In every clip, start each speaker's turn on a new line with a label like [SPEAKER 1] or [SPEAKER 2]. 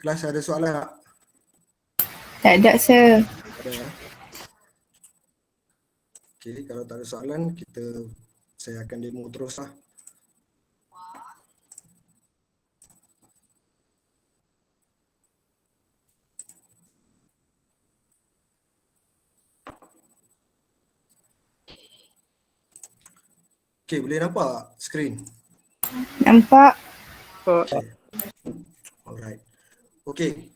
[SPEAKER 1] Kelas ada soalan tak?
[SPEAKER 2] Tak ada, sir.
[SPEAKER 1] Ada ya? Okay, kalau tak ada soalan, saya akan demo terus lah. Okay, boleh nampak skrin?
[SPEAKER 2] Nampak?
[SPEAKER 1] Okay. Alright. Okay.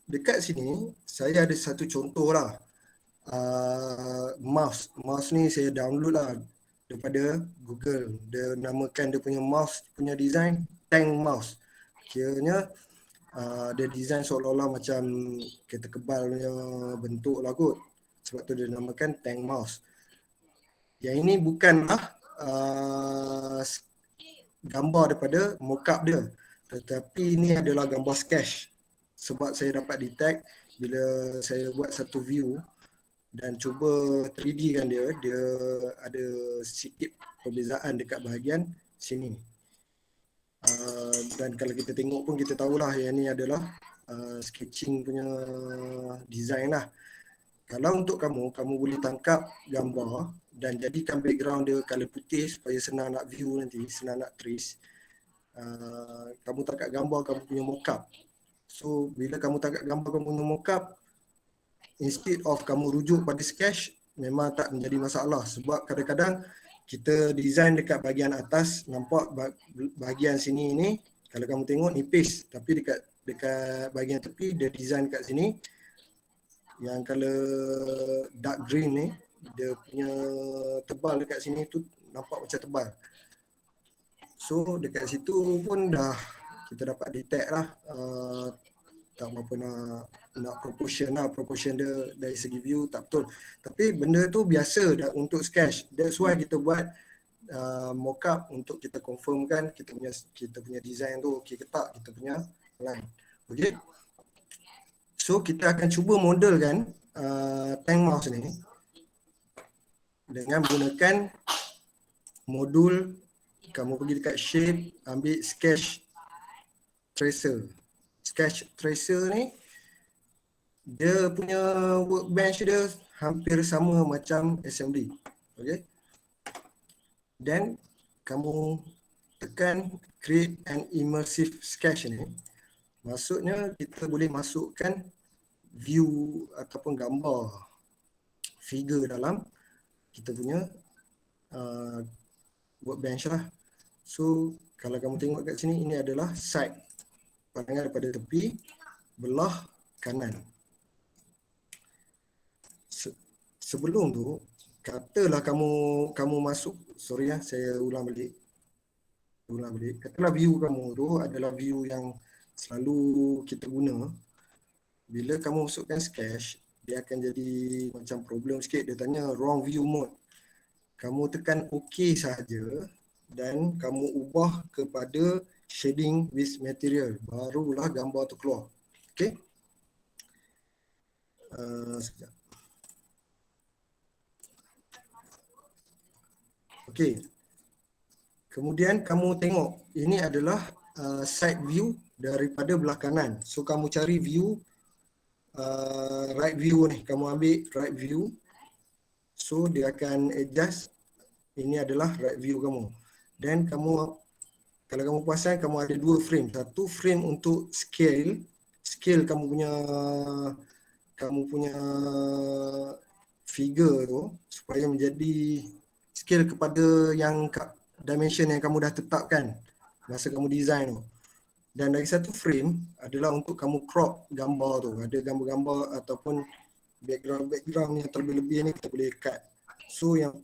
[SPEAKER 1] Dekat sini, saya ada satu contoh lah. Mouse ni saya download lah daripada Google. Dia namakan dia punya mouse punya design tank mouse. Kiranya dia design seolah-olah macam kereta kebal punya bentuk lah kot. Sebab tu dia namakan tank mouse. Yang ini bukanlah gambar daripada mockup dia, tetapi ini adalah gambar sketch. Sebab saya dapat detect bila saya buat satu view dan cuba 3D kan dia ada sikit perbezaan dekat bahagian sini. Dan kalau kita tengok pun kita tahulah yang ni adalah sketching punya design lah. Kalau untuk kamu boleh tangkap gambar dan jadikan background dia color putih supaya senang nak view nanti, senang nak trace. Kamu tangkap gambar kamu punya mockup. So bila kamu tangkap gambar kamu punya mockup, instead of kamu rujuk pada sketch, memang tak menjadi masalah. Sebab kadang-kadang kita design dekat bahagian atas, nampak bahagian sini ni, kalau kamu tengok nipis, tapi dekat bahagian tepi dia design kat sini. Yang color dark green ni, dia punya tebal dekat sini tu nampak macam tebal. So dekat situ pun dah kita dapat detect lah tak berapa nak proportion dia dari segi view tak betul. Tapi benda tu biasa dah untuk sketch. That's why kita buat mockup untuk kita confirmkan kita punya design tu okey ke tak, kita punya line. Okey. So kita akan cuba modelkan tank mouse ni dengan menggunakan modul. Kamu pergi dekat shape, ambil sketch tracer. Sketch tracer ni dia punya workbench dia hampir sama macam assembly. Okey. Dan kamu tekan create an immersive sketch ni. Maksudnya kita boleh masukkan view ataupun gambar figure dalam kita punya workbench lah. So kalau kamu tengok kat sini, ini adalah side, pandangan daripada tepi belah kanan. Sebelum tu, katalah kamu masuk, sorry ya, saya ulang balik. Katalah view kamu tu adalah view yang selalu kita guna. Bila kamu masukkan sketch, dia akan jadi macam problem sikit. Dia tanya wrong view mode. Kamu tekan OK sahaja dan kamu ubah kepada shading with material. Barulah gambar tu keluar. Okey. Sekejap. Okey. Kemudian kamu tengok, ini adalah side view daripada belah kanan. So kamu cari view right view ni. Kamu ambil right view. So dia akan adjust. Ini adalah right view kamu. Dan kamu, kalau kamu perasan, kamu ada dua frame. Satu frame untuk scale kamu punya figure tu supaya menjadi scale kepada yang dimension yang kamu dah tetapkan masa kamu design tu. Dan lagi satu frame adalah untuk kamu crop gambar tu. Ada gambar-gambar ataupun background yang terlebih-lebih ni kita boleh cut. So yang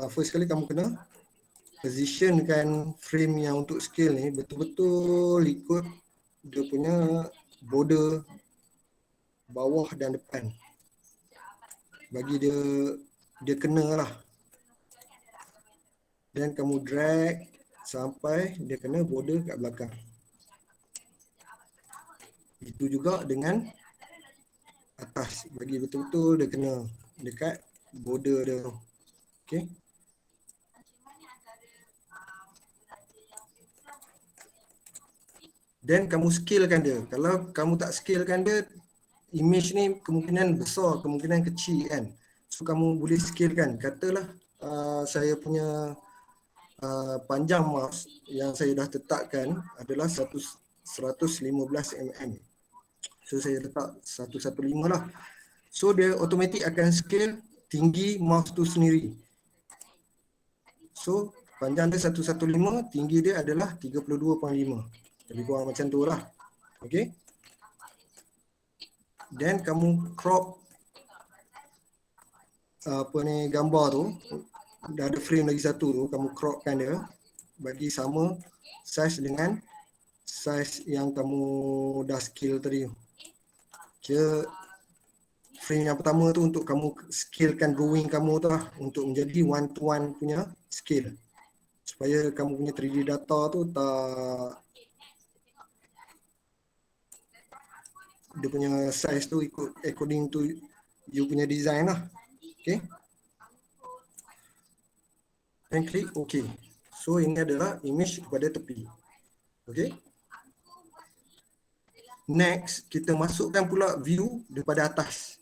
[SPEAKER 1] first kali kamu kena positionkan frame yang untuk scale ni betul-betul ikut dia punya border bawah dan depan. Bagi dia kena lah. Dan kamu drag sampai dia kena border kat belakang. Itu juga dengan atas. Bagi betul-betul dia kena dekat border dia tu. Okey. Then kamu scalekan dia. Kalau kamu tak scalekan dia, image ni kemungkinan besar, kemungkinan kecil kan. So kamu boleh scalekan. Katalah saya punya panjang mouse yang saya dah tetapkan adalah 115 mm. So saya letak 115 lah. So dia automatic akan scale tinggi mouse tu sendiri. So panjang dia 115, tinggi dia adalah 32.5. Lebih kurang macam tu lah. Okay. Then kamu crop apa ni gambar tu, dah ada frame lagi satu tu, kamu cropkan dia bagi sama size dengan size yang kamu dah scale tadi. Kira frame yang pertama tu untuk kamu scalekan drawing kamu tu lah, untuk menjadi one to one punya scale, supaya kamu punya 3D data tu tak, dia punya size tu ikut according to you punya design lah. Okay. Dan klik OK. So ini adalah image pada tepi. Okay. Next, kita masukkan pula view daripada atas.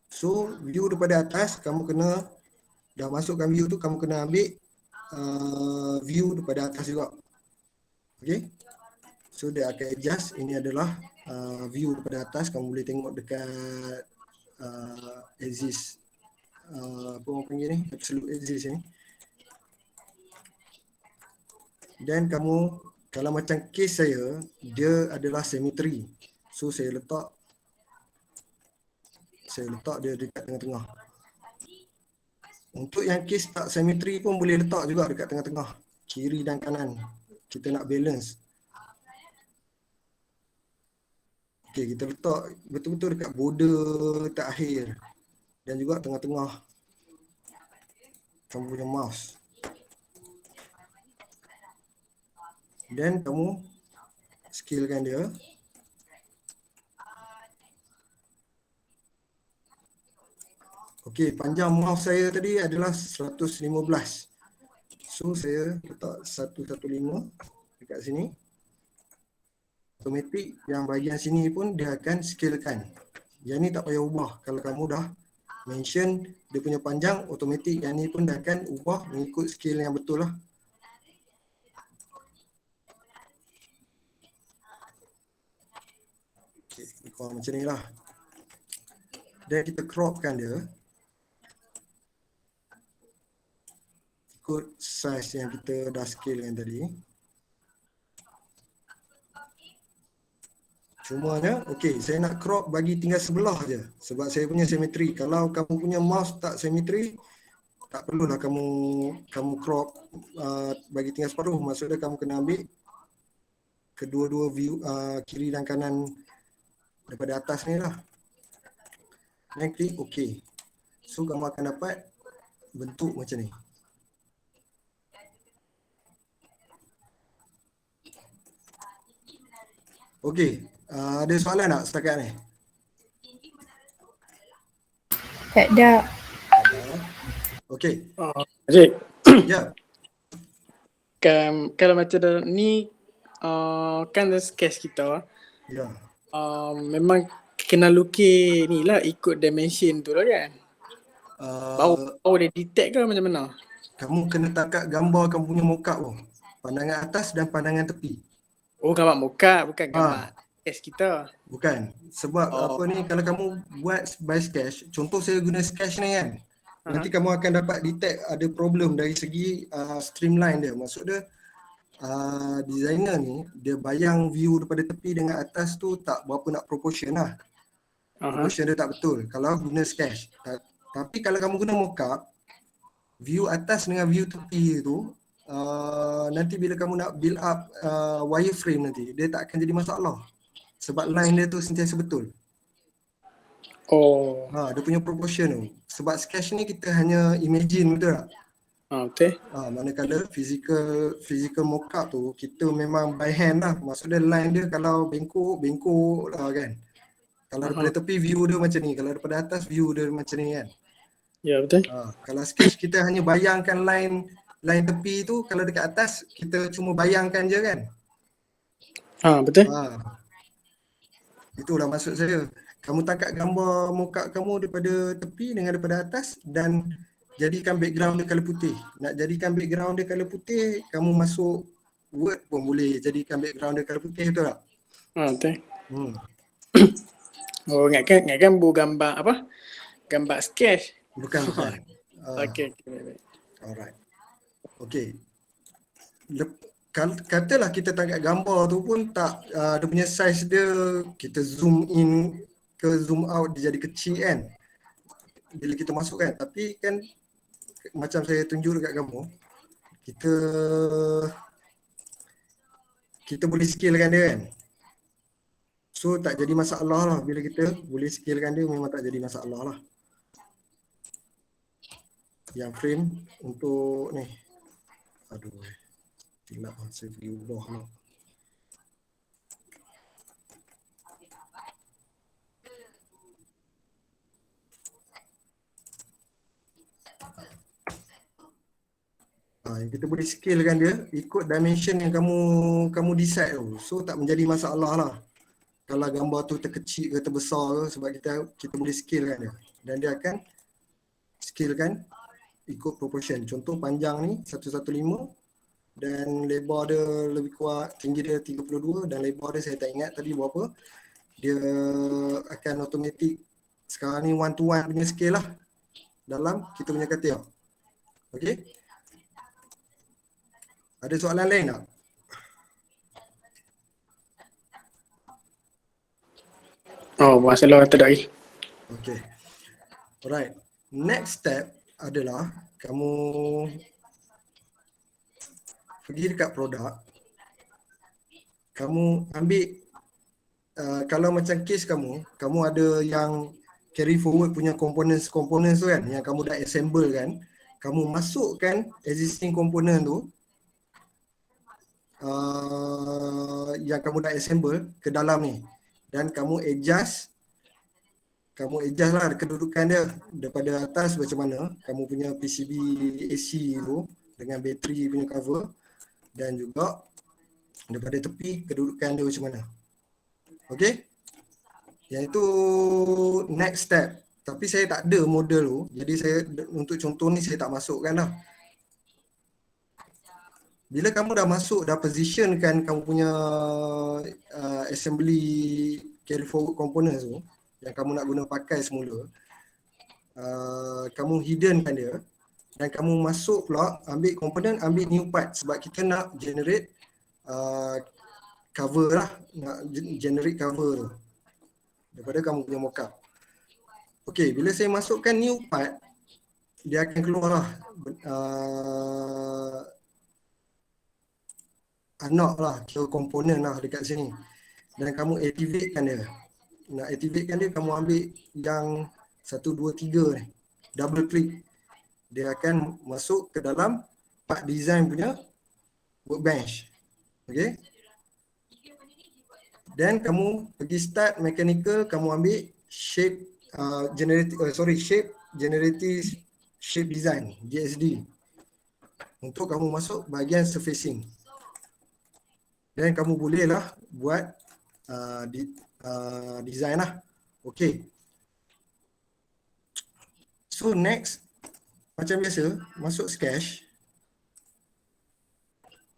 [SPEAKER 1] So view daripada atas, kamu kena, dah masukkan view tu, kamu kena ambil view daripada atas juga. Okay. So dia akan adjust. Ini adalah view daripada atas. Kamu boleh tengok dekat axis, apa orang panggil ni, absolute axis ni. Dan kamu, kalau macam case saya, dia adalah symmetry. So saya letak dia dekat tengah-tengah. Untuk yang case tak symmetry pun boleh letak juga dekat tengah-tengah, kiri dan kanan. Kita nak balance. Okay, kita letak betul-betul dekat border terakhir dan juga tengah-tengah kamu punya mouse. Dan kamu scalekan dia. Okey, panjang mouse saya tadi adalah 115. So saya letak 115 dekat sini. Automatik yang bahagian sini pun dia akan scalekan. Yang ni tak payah ubah. Kalau kamu dah mention dia punya panjang, automatik yang ni pun dia akan ubah mengikut scale yang betul lah. Okay, kurang macam ni lah. Dan kita cropkan dia ikut size yang kita dah scale yang tadi. Cumanya, okey, saya nak crop bagi tinggal sebelah je. Sebab saya punya symmetry. Kalau kamu punya mouse tak symmetry, tak perlulah kamu crop bagi tinggal separuh. Maksudnya kamu kena ambil kedua-dua view, kiri dan kanan daripada atas ni lah. Dan klik OK. So kamu akan dapat bentuk macam ni. Okey, ada soalan tak setakat ni?
[SPEAKER 2] Tak ada.
[SPEAKER 1] Okey.
[SPEAKER 3] Cik,
[SPEAKER 1] Ya.
[SPEAKER 3] kalau macam ni kan sketch kita
[SPEAKER 1] Ya.
[SPEAKER 3] memang kena lukis ni lah ikut dimension tu lah kan. Baru dia detect ke macam mana?
[SPEAKER 1] Kamu kena tangkap gambar kamu punya mockup tu. Pandangan atas dan pandangan tepi.
[SPEAKER 3] Oh, gambar muka bukan gambar sketch kita.
[SPEAKER 1] Bukan. Sebab apa ni, kalau kamu buat by sketch, contoh saya guna sketch ni kan, nanti kamu akan dapat detect ada problem dari segi streamline dia. Maksud dia designer ni dia bayang view daripada tepi dengan atas tu tak berapa nak proportion lah. Proportion dia tak betul kalau guna sketch. Tapi kalau kamu guna mockup, view atas dengan view tepi tu nanti bila kamu nak build up wireframe nanti, dia tak akan jadi masalah. Sebab line dia tu sentiasa betul.
[SPEAKER 3] Oh.
[SPEAKER 1] Dia punya proportion tu. Sebab sketch ni kita hanya imagine, betul tak?
[SPEAKER 3] Betul.
[SPEAKER 1] Manakala physical mockup tu kita memang by hand lah. Maksudnya line dia kalau bengkok lah kan. Kalau daripada tepi view dia macam ni, kalau daripada atas view dia macam ni kan.
[SPEAKER 3] Ya, betul.
[SPEAKER 1] Kalau sketch kita hanya bayangkan line line tepi tu kalau dekat atas kita cuma bayangkan je kan.
[SPEAKER 3] Betul.
[SPEAKER 1] Itulah maksud saya. Kamu tangkap gambar muka kamu daripada tepi dengan daripada atas dan jadikan background dia colour putih. Nak jadikan background dia colour putih, kamu masuk Word pun boleh jadikan background dia colour putih, betul tak?
[SPEAKER 3] Betul.
[SPEAKER 1] Hmm.
[SPEAKER 3] Ingatkan gambar apa? Gambar sketch.
[SPEAKER 1] Bukan.
[SPEAKER 3] Okey. Baik.
[SPEAKER 1] Alright. Okey. Katalah kita tangkap gambar tu pun tak, dia punya size dia, kita zoom in ke zoom out dia jadi kecil kan bila kita masukkan. Tapi kan macam saya tunjuk dekat kamu, kita boleh scalekan dia kan. So tak jadi masalah lah bila kita boleh scalekan dia, memang tak jadi masalah lah. Yang frame untuk ni, silap lah, saya pergi ubah lah. Kita boleh scalekan dia ikut dimension yang kamu decide tu. So tak menjadi masalah lah kalau gambar tu terkecil ke terbesar ke, sebab kita boleh scalekan dia. Dan dia akan scalekan ikut proportion. Contoh panjang ni 115 dan lebar dia lebih kuat, tinggi dia 32 dan lebar dia saya tak ingat tadi berapa. Dia akan automatic sekarang ni 1:1 punya scale lah dalam kita punya katil. Okey. Ada soalan lain tak?
[SPEAKER 3] Masalah tak ada lagi.
[SPEAKER 1] Okay. Alright. Next step adalah kamu pergi dekat produk. Kamu ambil, kalau macam case kamu ada yang carry forward punya components tu kan, yang kamu dah assemble kan. Kamu masukkan existing component tu, yang kamu dah assemble ke dalam ni, dan kamu adjust lah kedudukan dia daripada atas macam mana kamu punya PCB AC tu dengan bateri punya cover, dan juga daripada tepi kedudukan dia macam mana. Okey, yang itu next step. Tapi saya tak ada model tu, jadi saya untuk contoh ni saya tak masukkan lah. Bila kamu dah masuk, dah positionkan kamu punya assembly carry forward components tu yang kamu nak guna pakai semula, kamu hiddenkan dia dan kamu masuk pula ambil komponen, ambil new part, sebab kita nak generate cover lah, nak generate cover tu daripada kamu punya mockup. Okey, bila saya masukkan new part, dia akan keluar lah anak lah, kira komponen lah dekat sini, dan kamu activatekan dia. Nak activatekan dia, kamu ambil yang 1, 2, 3 ni, double click, dia akan masuk ke dalam part design punya workbench. Okay, dan kamu pergi start mechanical, kamu ambil shape generative shape design, GSD, untuk kamu masuk bahagian surfacing. Dan kamu bolehlah buat design lah. Okay. So next, macam biasa, masuk sketch.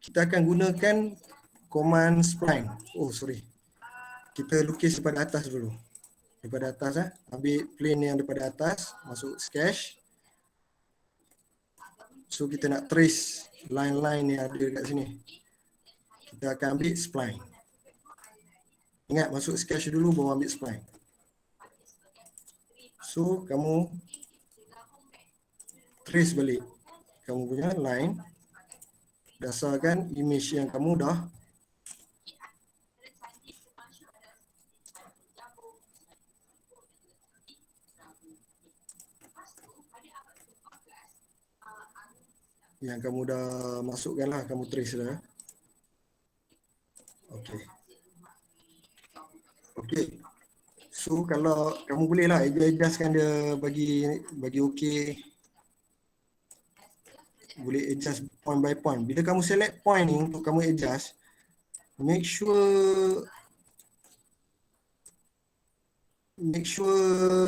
[SPEAKER 1] Kita akan gunakan command spline. Kita lukis daripada atas dulu. Daripada atas ambil plane yang daripada atas, masuk sketch. So kita nak trace line-line yang ada dekat sini. Kita akan ambil spline. Ingat, masuk sketch dulu baru ambil spline. So kamu trace balik kamu punya line berdasarkan image yang kamu dah masukkan lah, kamu trace dah. Okay. So kalau kamu boleh lah adjustkan dia bagi okey. boleh adjust point by point. Bila kamu select point ni untuk kamu adjust, make sure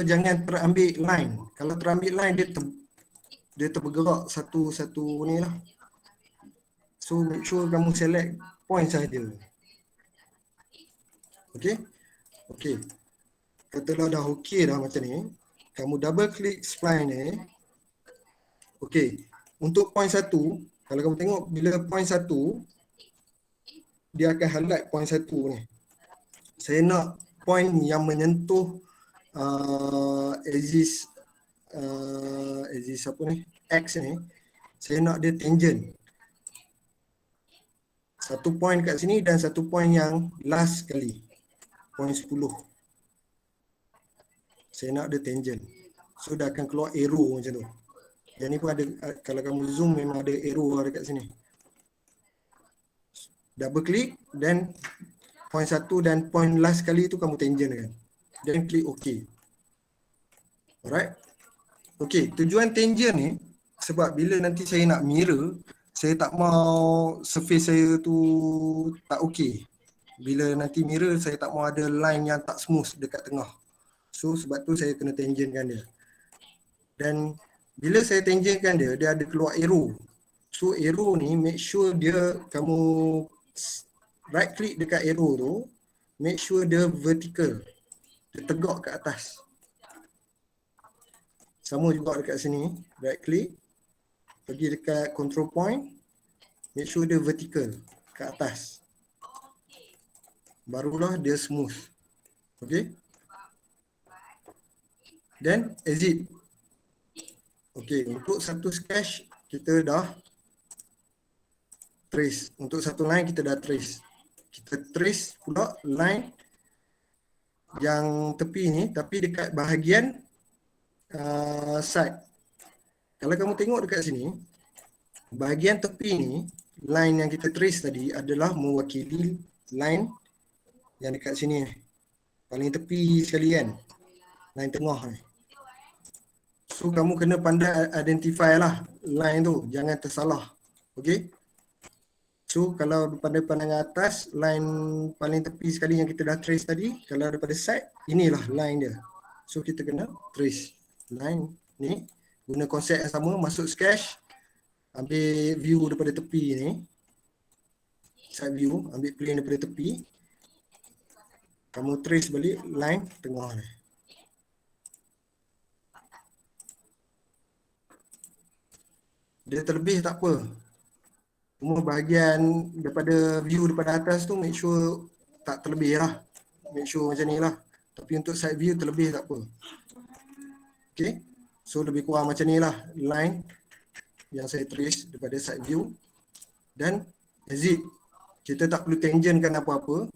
[SPEAKER 1] jangan terambil line. Kalau terambil line dia terbergerak satu ni lah. So make sure kamu select point saja. Okay. Katalah dah okey dah macam ni, kamu double klik spline ni. Okey, untuk point 1, kalau kamu tengok bila point 1 dia akan highlight point 1 ni. Saya nak point yang menyentuh axis apa ni, X ni. Saya nak dia tangent. Satu point kat sini dan satu point yang last kali, point 10. Saya nak dia tangent. So dah akan keluar arrow macam tu. Yang ni pun ada, kalau kamu zoom memang ada arrow dekat sini. Double klik dan point 1 dan point last kali tu kamu tangent kan. Dan klik OK. Alright. Okay, tujuan tangent ni sebab bila nanti saya nak mirror, saya tak mau surface saya tu tak okey. Bila nanti mirror, saya tak mau ada line yang tak smooth dekat tengah. So sebab tu saya kena tangentkan dia. Dan bila saya tangentkan dia, dia ada keluar arrow. So arrow ni make sure dia, kamu right click dekat arrow tu, make sure dia vertical. Dia tegak ke atas. Sama juga dekat sini, right click, pergi dekat control point, make sure dia vertical ke atas. Barulah dia smooth. Okay. Dan exit. Okay, untuk satu sketch kita dah trace. Untuk satu line kita dah trace. Kita trace pula line yang tepi ni, tapi dekat bahagian side. Kalau kamu tengok dekat sini, bahagian tepi ni, line yang kita trace tadi adalah mewakili line yang dekat sini. Paling tepi sekali kan. Line tengah ni. So kamu kena pandai identify lah line tu, jangan tersalah. Okay. So kalau daripada pandangan atas, line paling tepi sekali yang kita dah trace tadi, kalau daripada side, inilah line dia. So kita kena trace line ni, guna konsep yang sama, masuk sketch, ambil view daripada tepi ni, side view, ambil plane daripada tepi, kamu trace balik line tengah ni. Dia terlebih tak apa. Cuma bahagian daripada view daripada atas tu make sure tak terlebih lah. Make sure macam ni lah. Tapi untuk side view terlebih tak apa. Okay. So lebih kurang macam ni lah line yang saya trace daripada side view. Dan exit. Kita tak perlu tangentkan apa-apa.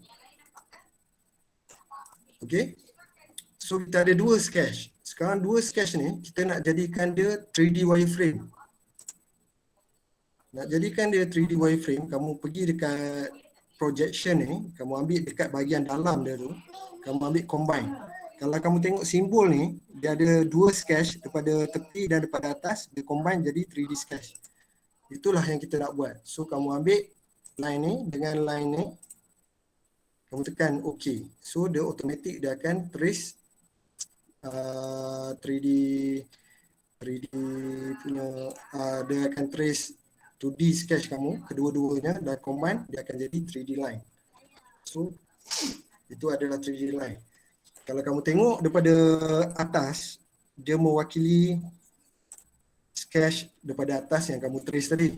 [SPEAKER 1] Okay. So kita ada dua sketch. Sekarang dua sketch ni kita nak jadikan dia 3D wireframe. Nak jadikan dia 3D wireframe, kamu pergi dekat projection ni, kamu ambil dekat bahagian dalam dia tu, kamu ambil combine. Kalau kamu tengok simbol ni, dia ada dua sketch daripada tepi dan daripada atas, dia combine jadi 3D sketch. Itulah yang kita nak buat. So kamu ambil line ni dengan line ni, kamu tekan OK. So dia automatic dia akan trace 3D punya, dia akan trace 2D sketch kamu, kedua-duanya dan combine, dia akan jadi 3D line. So, itu adalah 3D line. Kalau kamu tengok daripada atas, dia mewakili sketch daripada atas yang kamu trace tadi.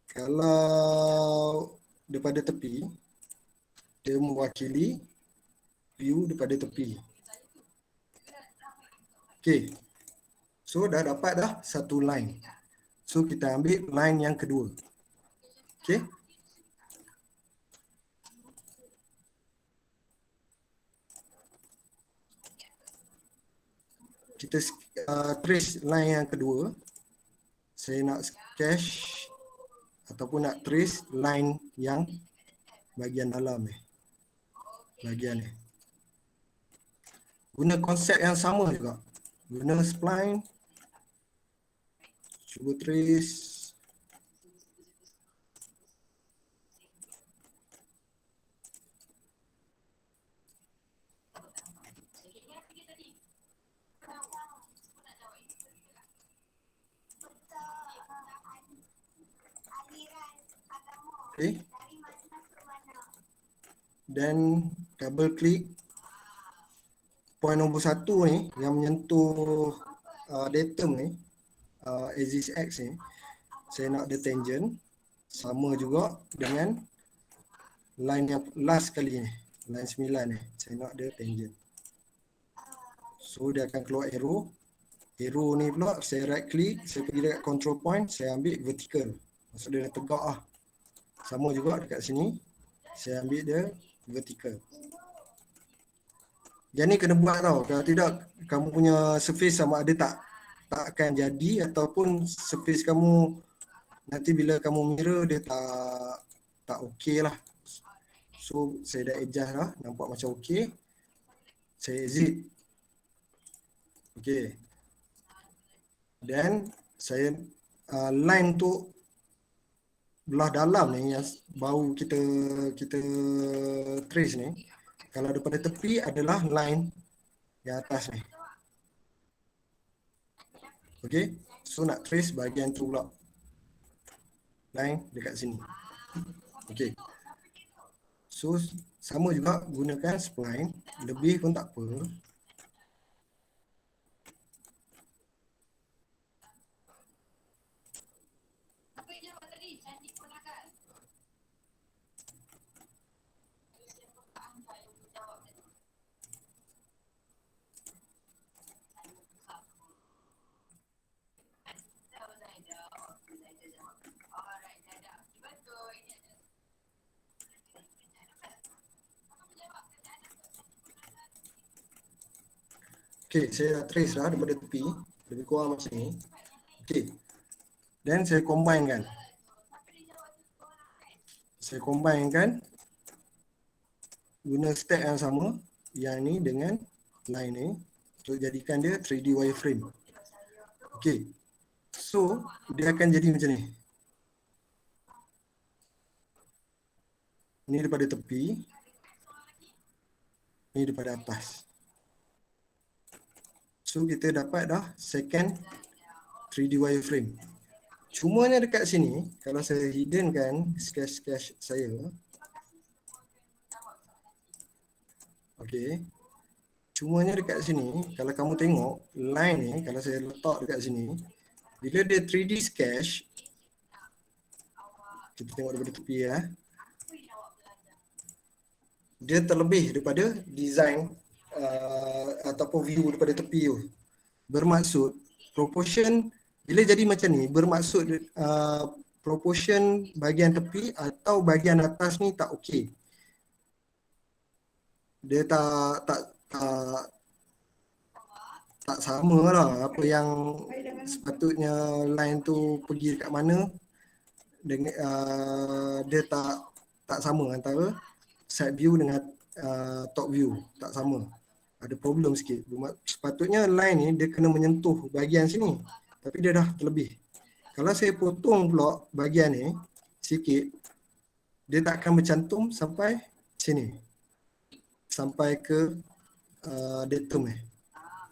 [SPEAKER 1] Kalau daripada tepi, dia mewakili view daripada tepi. Okay. So dah dapat dah satu line. So kita ambil line yang kedua. Okay. Kita trace line yang kedua. Saya nak sketch ataupun nak trace line yang bahagian dalam ni. Bahagian ni. Guna konsep yang sama juga. Guna spline. Cuba trace. Okay. Dan double klik point nombor 1 ni yang menyentuh datum ni, axis X ni. Saya nak ada tangent sama juga dengan line yang last kali ni, line 9 ni. Saya nak ada tangent. So dia akan keluar arrow. Arrow ni pula saya right click, saya pergi dekat control point, saya ambil vertical. Maksud dia tegak lah. Sama juga dekat sini, saya ambil dia vertical. Yang ni kena buat tau. Kalau tidak, kamu punya surface sama ada tak akan jadi, ataupun surface kamu nanti bila kamu mirror dia tak okey lah. So saya dah adjust lah, nampak macam okey. Saya exit. Okey. Dan saya line tu belah dalam ni yang baru kita trace ni, kalau daripada tepi adalah line yang atas ni. Okey. So nak trace bahagian tu pula. Line dekat sini. Okey. So sama juga gunakan spline, lebih pun tak apa. Okey, saya dah trace lah daripada tepi, lebih kurang macam ni. Okey. Dan saya combine kan. Saya combine kan guna step yang sama, yang ni dengan line ni, untuk jadikan dia 3D wireframe. Okey. So, dia akan jadi macam ni. Ni daripada tepi, ni daripada atas. So kita dapat dah second 3D wireframe. Cumanya dekat sini, kalau saya hidden kan sketch saya. Okey. Cumanya dekat sini, kalau kamu tengok line ni, kalau saya letak dekat sini, bila dia 3D sketch, kita tengok daripada tepi ya. Dia terlebih daripada design ataupun view daripada tepi tu. Bermaksud proportion bila jadi macam ni, bermaksud proportion bahagian tepi atau bahagian atas ni tak okey. Dia tak sama lah apa yang sepatutnya line tu pergi dekat mana, dengan dia tak sama antara side view dengan top view, tak sama. Ada problem sikit. Sepatutnya line ni dia kena menyentuh bahagian sini, tapi dia dah terlebih. Kalau saya potong pula bahagian ni sikit, dia tak akan bercantum sampai sini, sampai ke datum ni.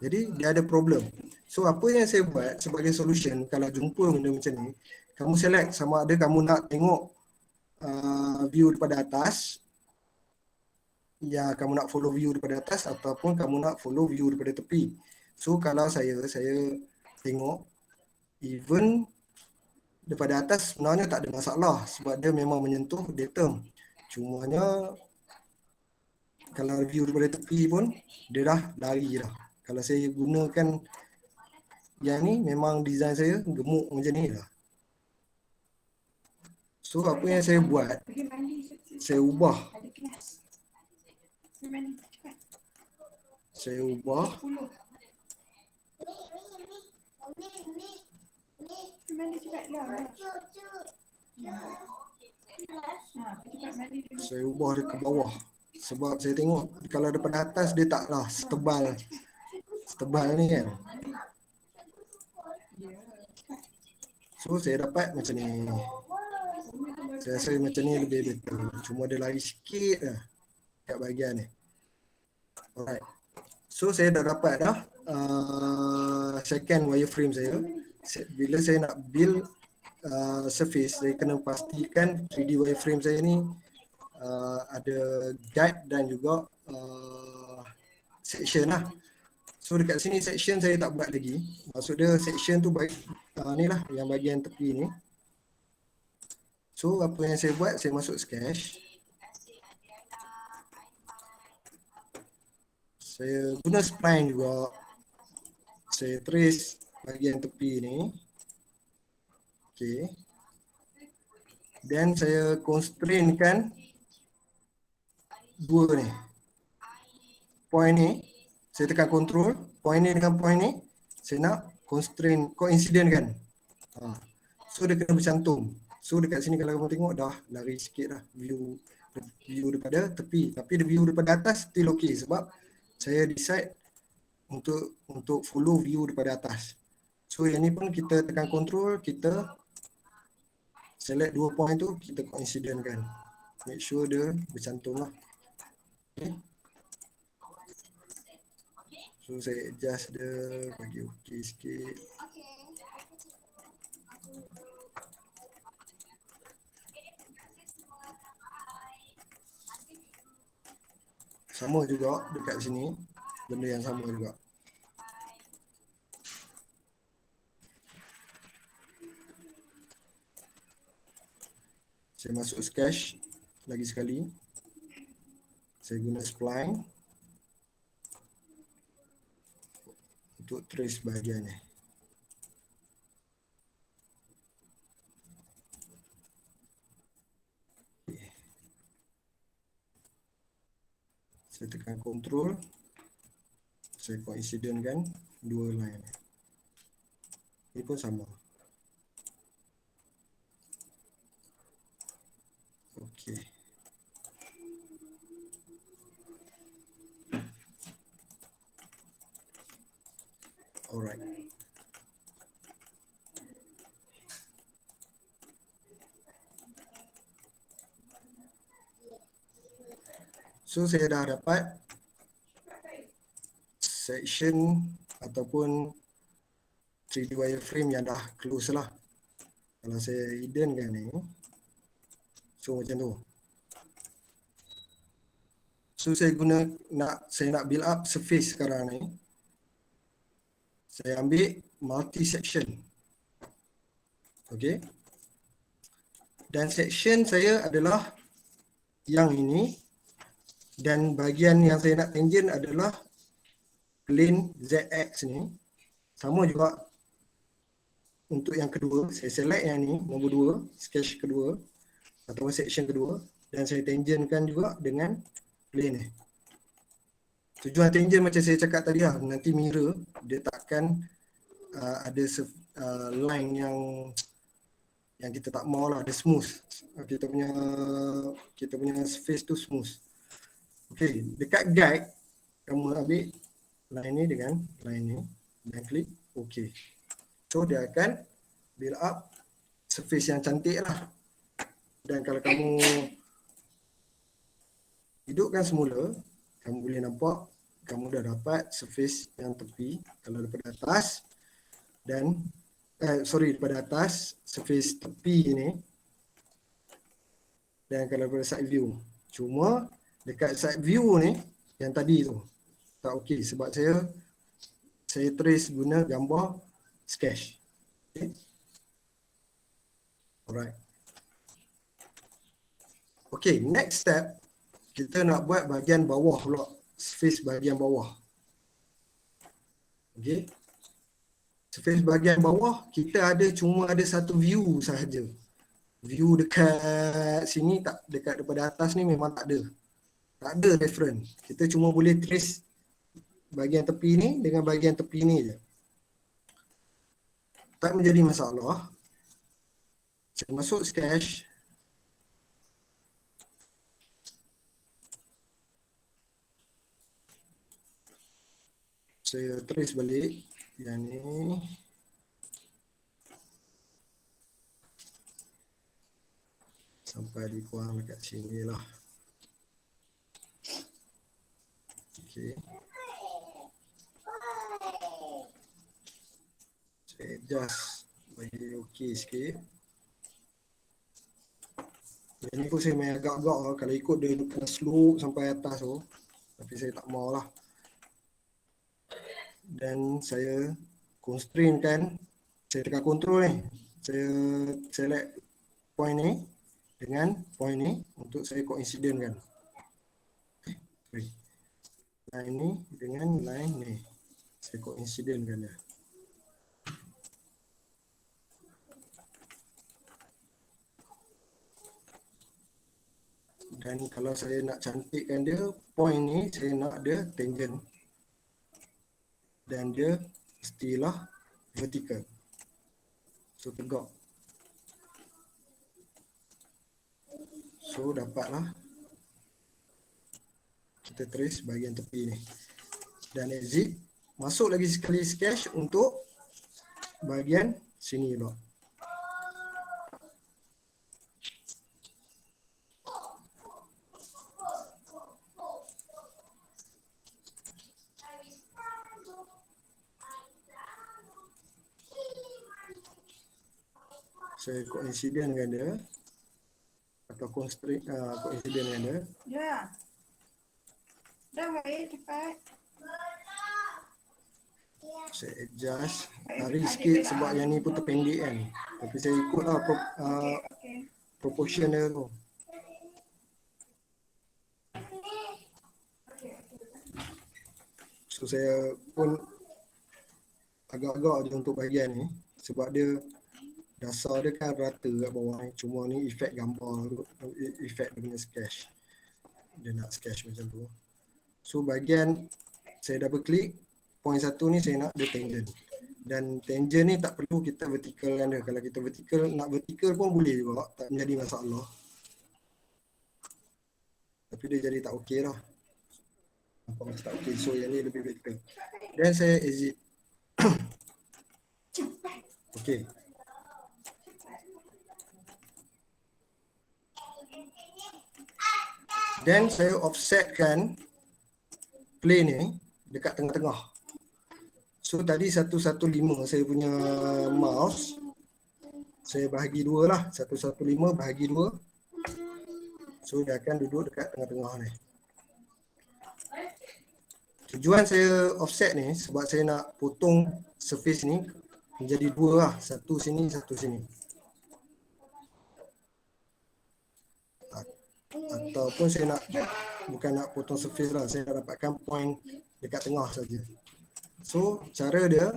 [SPEAKER 1] Jadi dia ada problem. So apa yang saya buat sebagai solution, kalau jumpa benda macam ni, kamu select sama ada kamu nak tengok view daripada atas, ya kamu nak follow view daripada atas, ataupun kamu nak follow view daripada tepi. So kalau saya tengok even daripada atas sebenarnya tak ada masalah sebab dia memang menyentuh datum. Cumanya kalau view daripada tepi pun dia dah lari dah. Kalau saya gunakan yang ni, memang design saya gemuk macam ni lah. So apa yang saya buat, saya ubah. Saya ubah dia ke bawah. Sebab saya tengok kalau daripada atas dia taklah setebal ni kan. So saya dapat macam ni. Saya rasa macam ni lebih better. Cuma ada lari sikit lah kat bahagian ni. Alright. So saya dah dapat dah second wireframe saya. Bila saya nak build surface, saya kena pastikan 3D wireframe saya ni ada guide dan juga section lah. So dekat sini section saya tak buat lagi. Maksud dia section tu ni lah yang bahagian tepi ni. So apa yang saya buat, saya masuk sketch. Saya guna spline juga. Saya trace bahagian tepi ni. Okay. Dan saya constrain-kan dua ni. Point ni, saya tekan control. Point ni dengan point ni, saya nak constrain, coincident kan. So dia kena bercantum. So dekat sini kalau kamu tengok dah lari sikit dah view daripada tepi. Tapi view daripada atas still okay sebab saya decide untuk follow view daripada atas. So yang ni pun kita tekan control, kita select dua point tu, kita coincident kan. Make sure dia bercantum lah. Okay. So saya adjust dia, bagi okay sikit. Sama juga dekat sini, benda yang sama juga. Saya masuk sketch lagi sekali. Saya guna spline untuk trace bahagian ni. Saya tekan control, saya coincident kan dua line. Ini pun sama. Okey. Alright. So saya dah dapat section ataupun 3D wireframe yang dah close lah. Kalau saya hidden kan ni, so macam tu. So saya nak build up surface sekarang ni. Saya ambil multi section. Okay. Dan section saya adalah yang ini. Dan bahagian yang saya nak tangent adalah plane ZX ni. Sama juga untuk yang kedua. Saya select yang ni, nombor 2, sketch kedua atau section kedua. Dan saya tangentkan juga dengan plane ni. Tujuan tangent macam saya cakap tadi lah, nanti mirror dia takkan ada line yang kita tak mau lah, ada smooth. Kita punya surface tu smooth. Okay, dekat guide kamu ambil line ni dengan line ni dan klik OK. So dia akan build up surface yang cantik lah. Dan kalau kamu hidupkan semula, kamu boleh nampak kamu dah dapat surface yang tepi kalau daripada atas dan daripada atas surface tepi ni, dan kalau daripada side view. Cuma dekat side view ni yang tadi tu tak okey sebab saya trace guna gambar sketch. Okay. Alright. Okay, next step kita nak buat bahagian bawah pula, surface bahagian bawah. Okay. Surface bahagian bawah kita cuma ada satu view sahaja. View dekat sini tak, dekat daripada atas ni memang tak ada. Tak ada reference. Kita cuma boleh trace bahagian tepi ni dengan bahagian tepi ni je. Tak menjadi masalah. Saya masuk sketch. Saya trace balik yang ni. sampai di kurang dekat sini lah. Okey. Saya adjust bagi okey sikit. Yang ni pun saya main agak-agak lah. Kalau ikut dia kena slope sampai atas tu. Tapi saya tak mau lah. Dan saya constrain kan. Saya tekan control ni. Saya select point ni dengan point ni untuk saya coincident kan. Line ni dengan line ni. Saya coincident kan dia. Dan kalau saya nak cantikkan dia, point ni saya nak dia tangent. Dan dia mestilah vertical. So tegak. So dapatlah kita trace bahagian tepi ni. Dan exit. Masuk lagi sekali sketch untuk bahagian sini pula. Saya coincident dengan dia atau constraint coincident dengan dia.
[SPEAKER 2] Ya. Dah baik cepat.
[SPEAKER 1] Saya adjust lari sikit sebab yang ni pun terpendek kan. Tapi saya ikutlah proportion dia tu. So saya pun agak-agak je untuk bahagian ni sebab dia dasar dia kan rata kat bawah ni. Cuma ni efek gambar, efek dia punya sketch. Dia nak sketch macam tu. So bahagian saya double click, point satu ni saya nak dia tangent. Dan tangent ni tak perlu kita verticalkan dia. Kalau kita nak vertical pun boleh juga, tak menjadi masalah. Tapi dia jadi tak okey lah. Nampak macam tak okey, so yang ni lebih vertical. Dan saya exit. Okey. Dan saya offsetkan plane ni dekat tengah-tengah. So tadi 115 saya punya mouse. Saya bahagi dua lah. 115 bahagi dua. So dia akan duduk dekat tengah-tengah ni. Tujuan saya offset ni sebab saya nak potong surface ni menjadi dua lah. Satu sini, satu sini. Ataupun saya nak, bukan nak potong surface lah, saya nak dapatkan point dekat tengah saja. So cara dia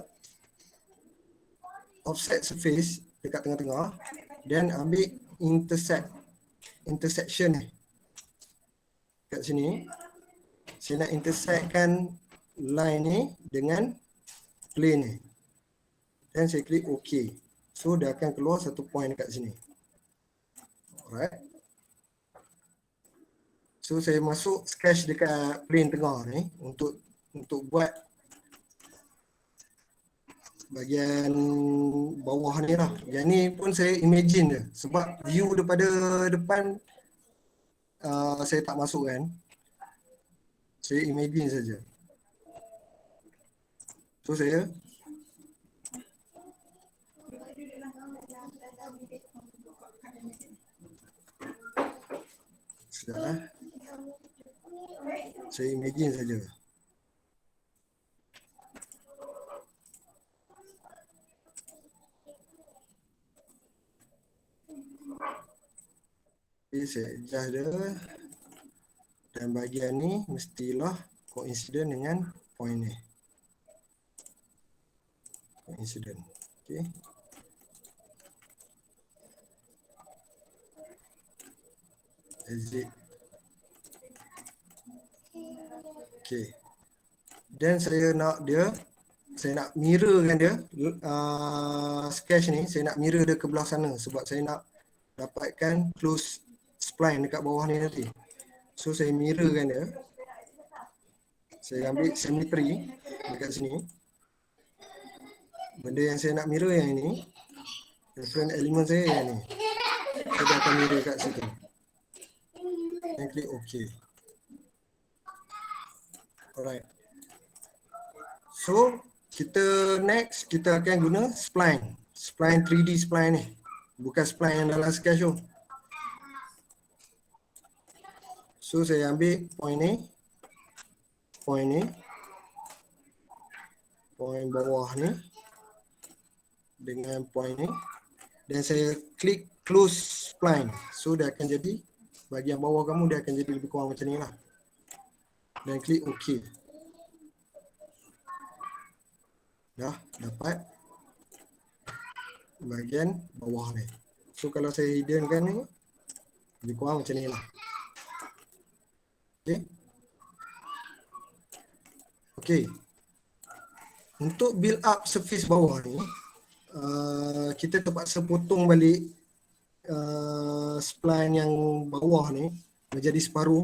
[SPEAKER 1] offset surface dekat tengah-tengah dan ambil intersection ni kat sini. Saya nak intersectkan line ni dengan plane ni dan saya klik OK. So dia akan keluar satu point dekat sini. Alright. So saya masuk sketch dekat plane tengah ni untuk buat bahagian bawah ni lah. Yang ni pun saya imagine je sebab view daripada depan saya tak masuk kan. Saya imagine saja. So saya sudah. Saya imagine saja. Okay, saya adjust dia. Dan bahagian ni mestilah coincident dengan point ni. Coincident. Okay. Exit. Okay. Dan saya nak mirrorkan dia, sketch ni, saya nak mirror dia ke belah sana sebab saya nak dapatkan close spline dekat bawah ni nanti. So saya mirrorkan dia. Saya ambil symmetry dekat sini. Benda yang saya nak mirror yang ini. Reference element saya yang ni. So dia akan mirror kat situ. Dan klik OK. Alright. So kita next kita akan guna spline. Spline 3D spline ni. Bukan spline yang dalam sketch tu. So saya ambil point ni. Point bawah ni dengan point ni, dan saya klik close spline. So dia akan jadi bahagian bawah kamu dia akan jadi lebih kurang macam ni lah. Dan klik OK. Dah dapat bahagian bawah ni. So kalau saya hiddenkan ni lebih kurang macam ni lah. Okay. Okay. Untuk build up surface bawah ni, kita terpaksa potong balik spline yang bawah ni menjadi separuh,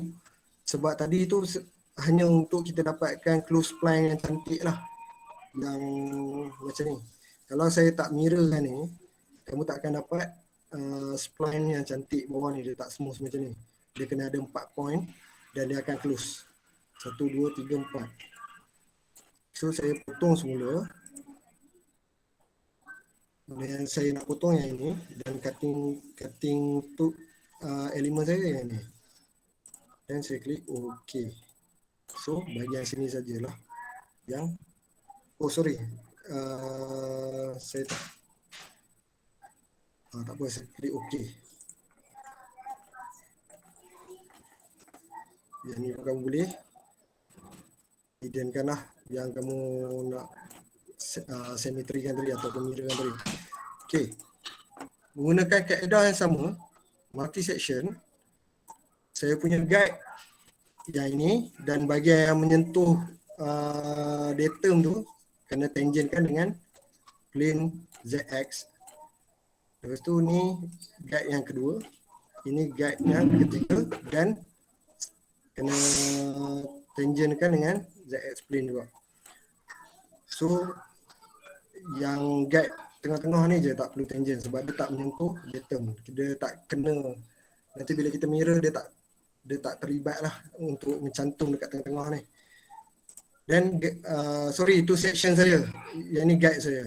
[SPEAKER 1] sebab tadi tu hanya untuk kita dapatkan close spline yang cantik lah, yang macam ni. Kalau saya tak mirrorkan ni, kamu tak akan dapat spline yang cantik bawah ni. Dia tak smooth macam ni. Dia kena ada 4 point dan dia akan close 1, 2, 3, 4. So saya potong semula. Dan saya nak potong yang ini dan cutting untuk elemen saya yang ni. Dan saya klik OK. So bahagian sini sajalah yang saya tak apa, saya klik OK. Yang ni kamu boleh hiddenkan lah yang kamu nak symmetry kan tadi ataupun mirror kan tadi. Okey. Menggunakan kaedah yang sama, multi section, saya punya guide yang ini dan bahagian yang menyentuh datum tu kena tangentkan dengan plane ZX. Lepas tu ni guide yang kedua, ini guide yang ketiga dan kena tangentkan dengan ZX plane juga. So yang guide tengah-tengah ni je tak perlu tangent sebab dia tak menyentuh datum. Dia tak kena, nanti bila kita mirror dia tak terlibat lah untuk mencantum dekat tengah-tengah ni. Dan sorry, itu section saya. Yang ni guide saya.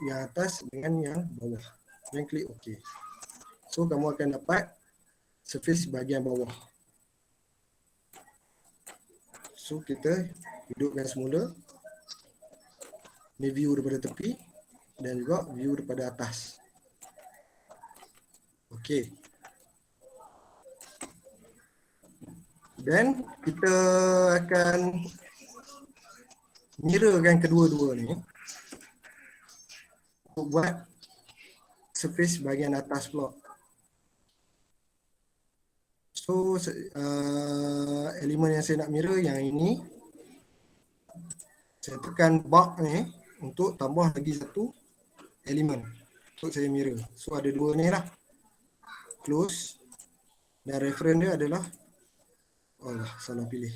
[SPEAKER 1] Yang atas dengan yang bawah. Dan klik OK. So kamu akan dapat surface bahagian bawah. So kita hidupkan semula. Ni view daripada tepi dan juga view daripada atas. Okey. Dan kita akan mirrorkan kedua-dua ni untuk buat surface bahagian atas pula. So elemen yang saya nak mirror yang ini, saya tekan bar ni untuk tambah lagi satu elemen untuk saya mirror. So ada dua ni lah, close, dan reference dia adalah, salah pilih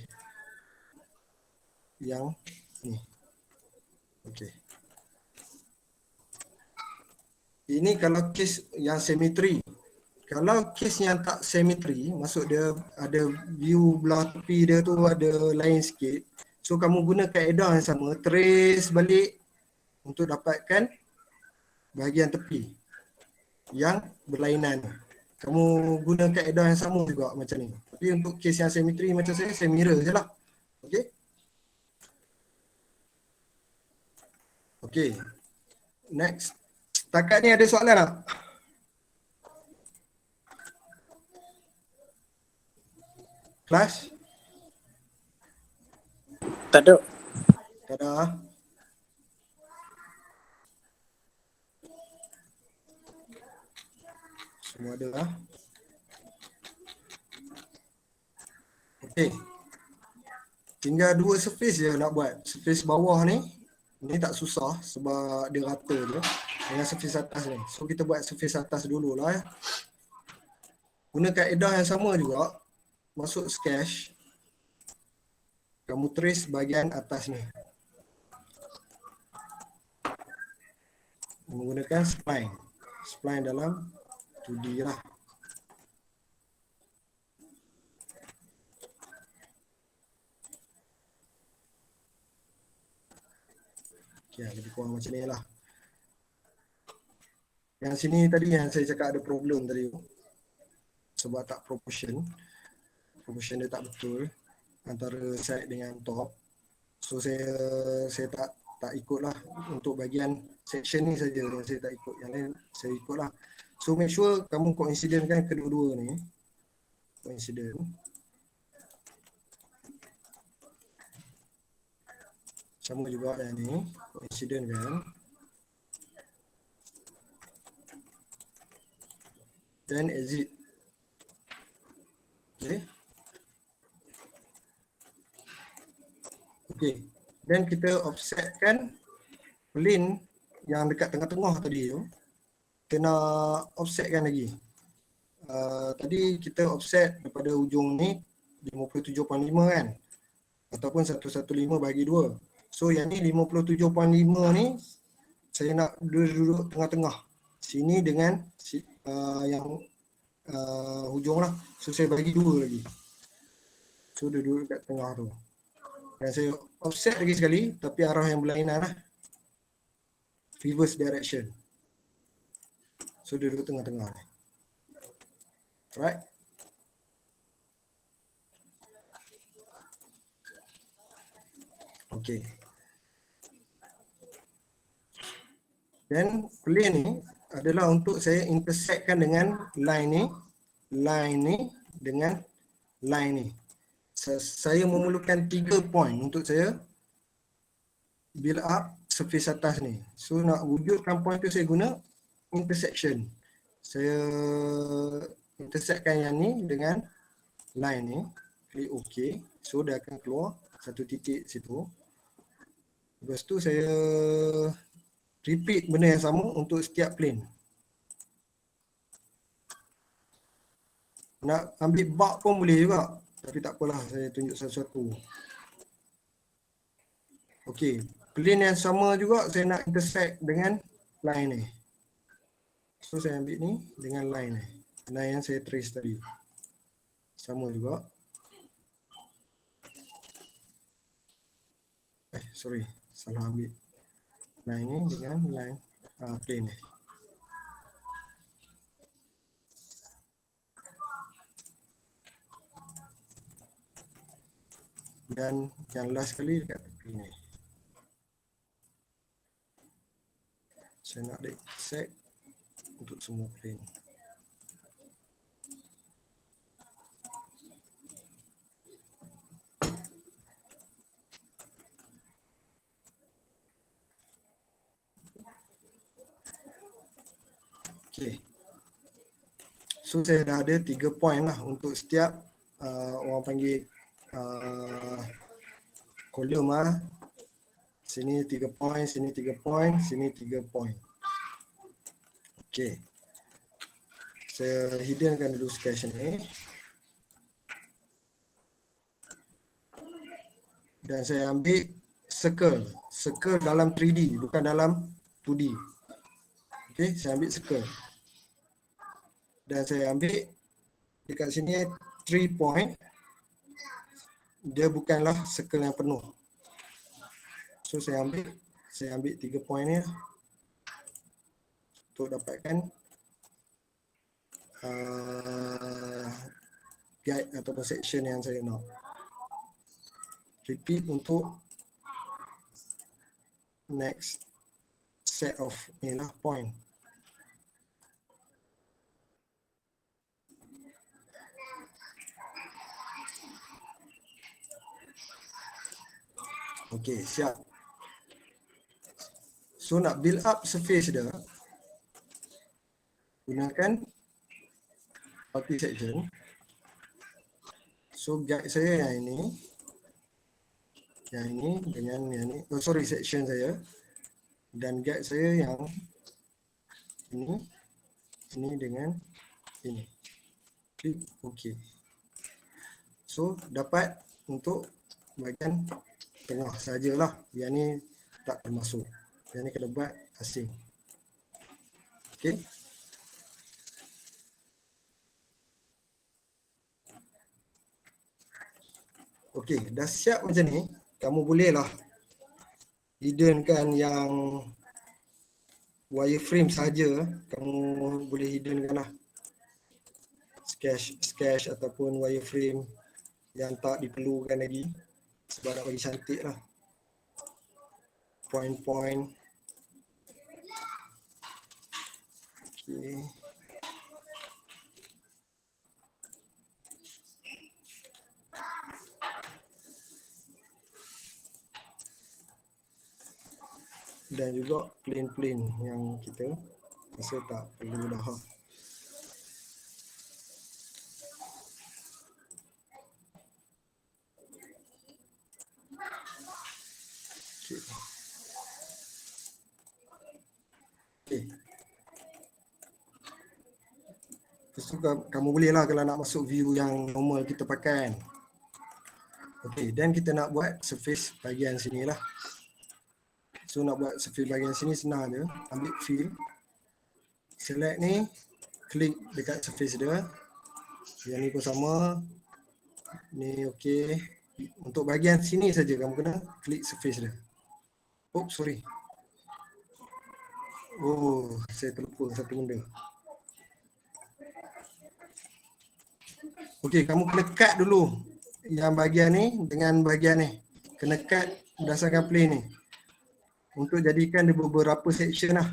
[SPEAKER 1] yang ni. Okey. Ini kalau case yang symmetry. Kalau case yang tak symmetry, maksud dia ada view belah tepi dia tu ada lain sikit. So kamu guna kaedah yang sama, trace balik untuk dapatkan bahagian tepi yang berlainan. Kamu guna kaedah yang sama juga macam ni. Tapi untuk case yang symmetry macam saya mirror je lah. Okey. Okey. Next. Setakat ni ada soalan tak? Kelas?
[SPEAKER 3] Tak ada.
[SPEAKER 1] Tak ada. Semua ada lah. Okey. Tinggal dua surface je nak buat. Surface bawah ni tak susah sebab dia rata je dengan surface atas ni. So kita buat surface atas dululah. Guna kaedah yang sama juga. Masuk sketch. Kamu trace bahagian atas ni. Menggunakan spline. Spline dalam 2D lah. Okay, lebih kurang macam ni lah. Yang sini tadi yang saya cakap ada problem tadi sebab tak proportion dia tak betul antara side dengan top. So saya tak ikut lah untuk bahagian section ni saja yang saya tak ikut, yang lain saya ikut lah. So make sure kamu coincident kan kedua-dua ni, coincident. Sama juga yang ni, coincident kan. Then exit. Okay. Then kita offsetkan plane yang dekat tengah-tengah tadi tu. Kena offsetkan lagi. Tadi kita offset daripada ujung ni 57.5 kan. Ataupun 115 bagi 2. So yang ni 57.5 ni saya nak duduk tengah-tengah. Sini dengan yang hujung lah. So saya bagi 2 lagi. So duduk kat tengah tu. Dan saya offset lagi sekali tapi arah yang berlainan lah. Reverse direction. So duduk tengah-tengah ni. Right? Okay. Dan plane ni adalah untuk saya intersectkan dengan line ni dengan line ni. Saya memerlukan 3 point untuk saya build up surface atas ni. So nak wujudkan point tu saya guna intersection. Saya intersectkan yang ni dengan line ni. Klik OK. So dia akan keluar satu titik situ. Lepas tu saya repeat benda yang sama untuk setiap plane. Nak ambil bug pun boleh juga. Tapi tak apalah, saya tunjuk satu-satu. Okey, plane yang sama juga saya nak intersect dengan line ni. So saya ambil ni dengan line ni. Line yang saya trace tadi. Sama juga. Sorry, salah ambil. Line ni dengan line plane ni. Dan yang last kali dekat tepi ni. Saya nak set untuk semua plane. Okay. So saya dah ada 3 point lah untuk setiap orang panggil kolom lah. Sini 3 point, sini 3 point, sini 3 point. Okay. Saya hiddenkan dulu sketch ni. Dan saya ambil circle. Circle dalam 3D, bukan dalam 2D. Okay, saya ambil circle. Dan saya ambil dekat sini 3 point. Dia bukanlah circle yang penuh. So saya ambil 3 point ni untuk dapatkan guide atau section yang saya nak. Repeat untuk next set of ni lah point. Okay, siap. So nak build up surface dia, gunakan multi section. So guide saya yang ini dengan yang ini. Oh sorry, section saya. Dan guide saya yang ini dengan ini. Klik OK. So dapat untuk bahagian tengah sajalah. Yang ni tak termasuk. Yang ni kena buat asing. Okay. Okey, dah siap macam ni, kamu bolehlah hiddenkan yang wireframe saja, kamu boleh hiddenkan lah. Sketch ataupun wireframe yang tak diperlukan lagi sebab nak bagi cantik lah. Point-point. Okay. Dan juga plain-plain yang kita rasa tak perlu dah. Okay. Okay. Lepas tu kamu boleh lah kalau nak masuk view yang normal kita pakai kan. Okay, dan kita nak buat surface bahagian sini lah. So nak buat surface bahagian sini senang je. Ambil fill. Select ni. Klik dekat surface dia. Yang ni pun sama. Ni okay. Untuk bahagian sini saja kamu kena klik surface dia. Oh sorry. Oh saya terlupa satu benda. Okay, kamu kena cut dulu yang bahagian ni dengan bahagian ni. Kena cut berdasarkan plane ni. Untuk jadikan dia beberapa section lah.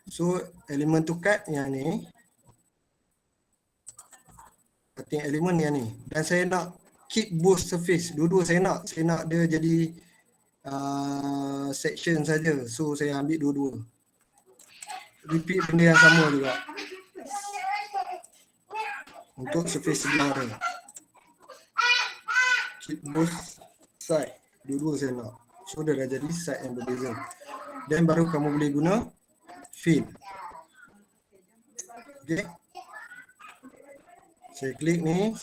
[SPEAKER 1] So elemen tu cut yang ni. Cutting elemen yang ni. Dan saya nak keep both surface. Dua-dua saya nak dia jadi section saja. So saya ambil dua-dua. Repeat benda yang sama juga. Untuk surface sebelah dia. Keep both side. Dua-dua saya nak. So dia dah jadi side yang berbeza. Dan baru kamu boleh guna fill. Okay. Saya klik ni.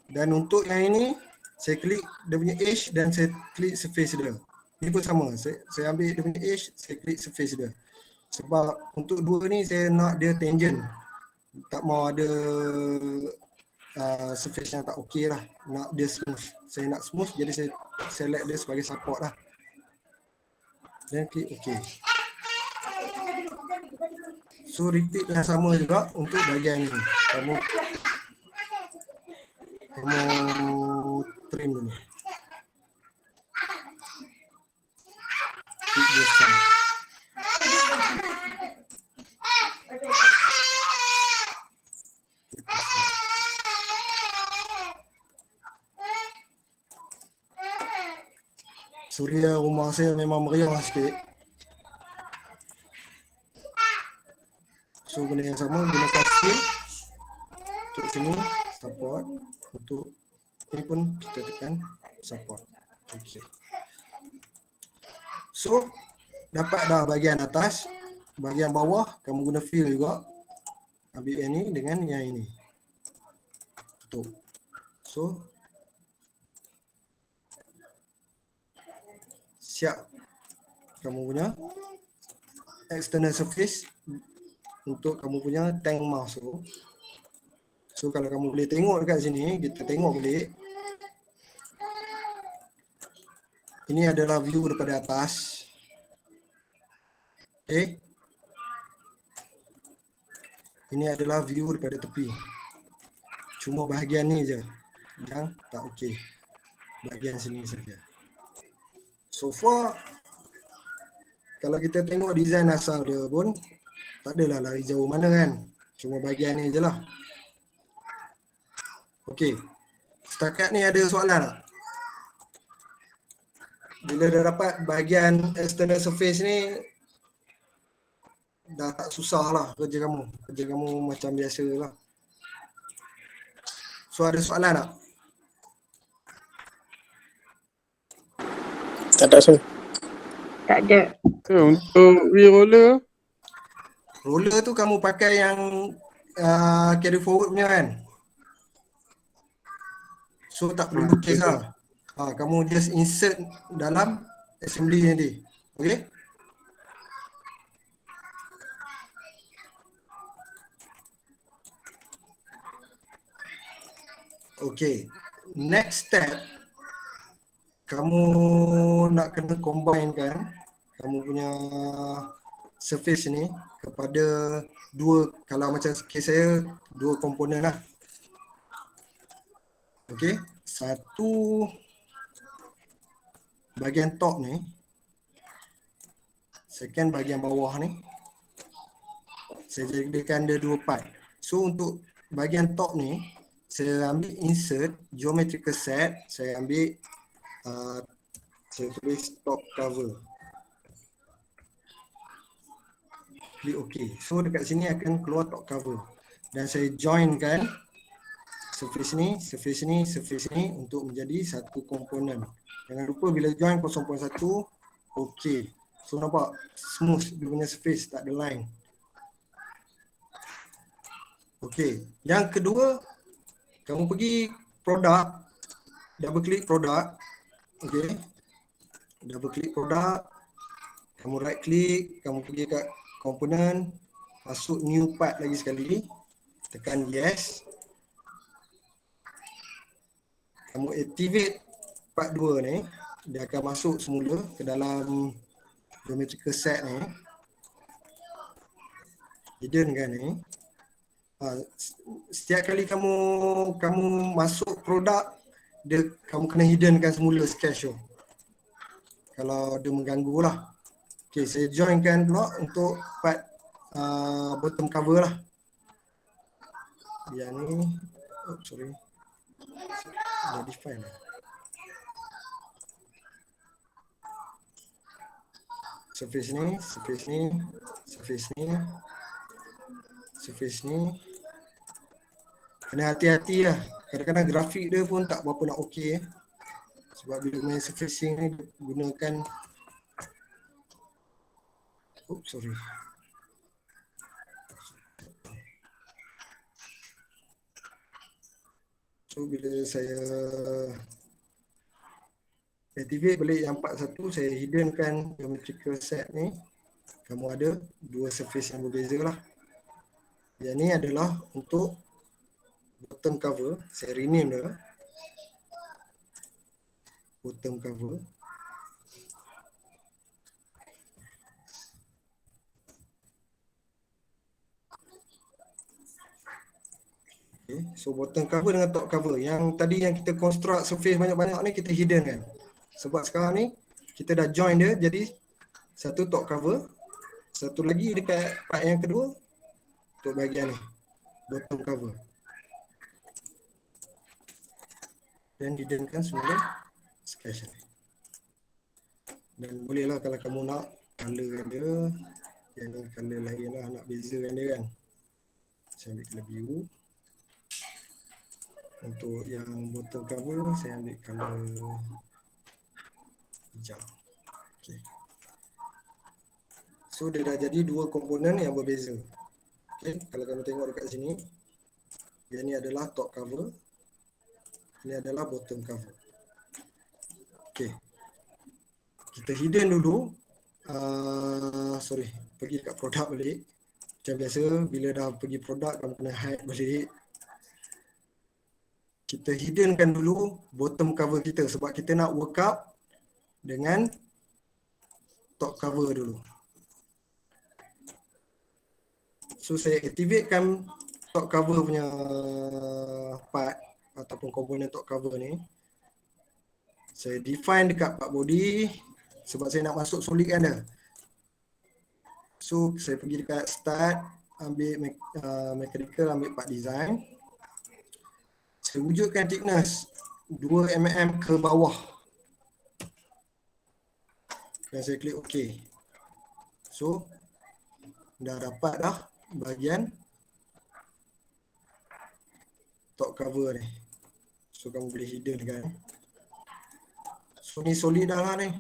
[SPEAKER 1] Dan untuk yang ini, saya klik dia punya edge dan saya klik surface dia. Ini pun sama. Saya ambil dia punya edge, saya klik surface dia. Sebab untuk dua ni saya nak dia tangent. Tak mau ada surface yang tak okey lah. Nak dia smooth. Saya nak smooth jadi saya select dia sebagai support lah. Dan klik OK. So repeat yang sama juga untuk bahagian ni. Kamu trim dulu. Klik dia sama. Suria rumah saya memang meriah sikit. So benda yang sama gunakan fill. Untuk sini support. Untuk ini pun kita tekan support. Okay. So dapat dah bahagian atas. Bahagian bawah kamu guna fill juga. Ambil yang ni dengan yang ini. Tutup. So siap kamu punya external surface untuk kamu punya tank mouse tu. So kalau kamu boleh tengok dekat sini, kita tengok balik. Ini adalah view daripada atas. Okay. Ini adalah view daripada tepi. Cuma bahagian ni je yang tak okey. Bahagian sini saja. So far, kalau kita tengok design asal dia pun, tak adalah lari jauh mana kan. Cuma bahagian ni je lah. Okey. Setakat ni ada soalan tak? Bila dah dapat bahagian external surface ni, dah tak susah lah kerja kamu. Kerja kamu macam biasa lah. So ada soalan tak?
[SPEAKER 3] Tak ada soal.
[SPEAKER 2] Tak ada.
[SPEAKER 4] Untuk V-roller,
[SPEAKER 1] Roller tu kamu pakai yang carry forward punya kan? So tak perlu case lah. Kamu just insert dalam assembly nanti. Okay? Okay. Next step, kamu nak kena combine kan kamu punya surface ni kepada dua, kalau macam kes saya, dua komponen lah. Okay. Satu bahagian top ni, second bahagian bawah ni, saya jadikan dia dua part. So untuk bahagian top ni, saya ambil insert geometrical set, saya ambil saya tulis top cover. Klik OK. So dekat sini akan keluar top cover. Dan saya joinkan surface ni, surface ni, surface ni untuk menjadi satu komponen. Jangan lupa bila join 0.1, OK. So nampak smooth dia punya surface, tak ada line. OK. Yang kedua, kamu pergi produk, double klik produk. OK. Double klik produk. Kamu right click, kamu pergi kat komponen, masuk new part lagi sekali. Tekan yes. Kamu activate part 2 ni, dia akan masuk semula ke dalam geometrical set ni. Hidden kan ni. Setiap kali kamu masuk produk, kamu kena hiddenkan semula sketch tu. Kalau dia mengganggu lah. Okay, saya joinkan pula untuk part bottom cover lah. Yang ni, sorry. Dah define lah. Surface ni, surface ni, surface ni, surface ni. Kena hati-hati lah. Kadang-kadang grafik dia pun tak berapa nak okey. Sebab bila main surfacing ni gunakan, sorry. So bila saya activate balik yang part 1, saya hiddenkan geometrical set ni. Kamu ada dua surface yang berbeza lah. Yang ni adalah untuk bottom cover. Saya rename dia bottom cover. Okay. So bottom cover dengan top cover. Yang tadi yang kita construct surface banyak-banyak ni kita hidden kan. Sebab sekarang ni kita dah join dia jadi satu top cover. Satu lagi dekat part yang kedua untuk bahagian ni bottom cover. Dan hiddenkan semula sketch ni. Dan bolehlah kalau kamu nak color dia, yang ni color lain lah, nak bezakan dia kan. Saya ambil color biru. Untuk yang bottom cover saya ambil color hijau. Okay. So dia dah jadi dua komponen yang berbeza. Okay. Kalau kamu tengok dekat sini, yang ni adalah top cover, ini adalah bottom cover. Okay. Kita hidden dulu. Sorry, pergi kat produk balik. Macam biasa, bila dah pergi produk, kamu kena hide balik. Kita hiddenkan dulu bottom cover kita sebab kita nak work up dengan top cover dulu. So saya activatekan top cover punya part ataupun komponen top cover ni. Saya define dekat part body sebab saya nak masuk solid kan dah. So saya pergi dekat start, ambil mechanical, ambil part design. Saya wujudkan thickness 2 mm ke bawah. Dan saya klik OK. So dah dapat dah bahagian top cover ni. So kamu boleh hidden kan. So ni solid dah lah ni.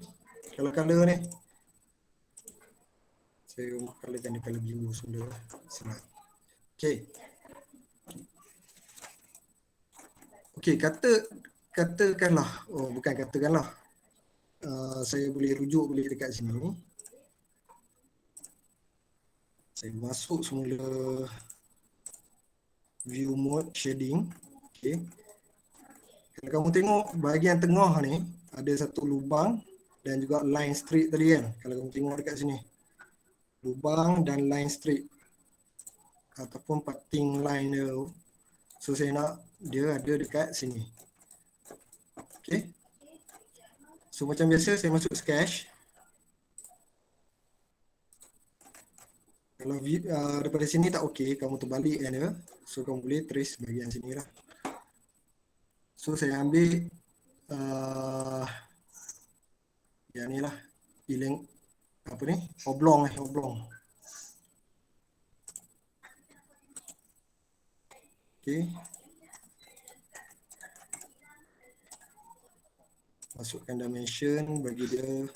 [SPEAKER 1] Kalau color ni, saya colorkan dia color biru semula. Senang. Okay. Okay, katakanlah, bukan katakanlah. Saya boleh rujuk boleh dekat sini. Saya masuk semula view mode shading. Okay. Kalau kamu tengok bahagian tengah ni ada satu lubang dan juga line straight tadi kan. Kalau kamu tengok dekat sini, lubang dan line straight ataupun parting line dia. So saya nak dia ada dekat sini. Okay. So macam biasa saya masuk sketch. Kalau daripada sini tak okey, kamu terbalik kan dia. So kamu boleh trace bahagian sini lah. So saya ambil yang ni lah, iling apa ni, oblong. Okay. Masukkan dimension bagi dia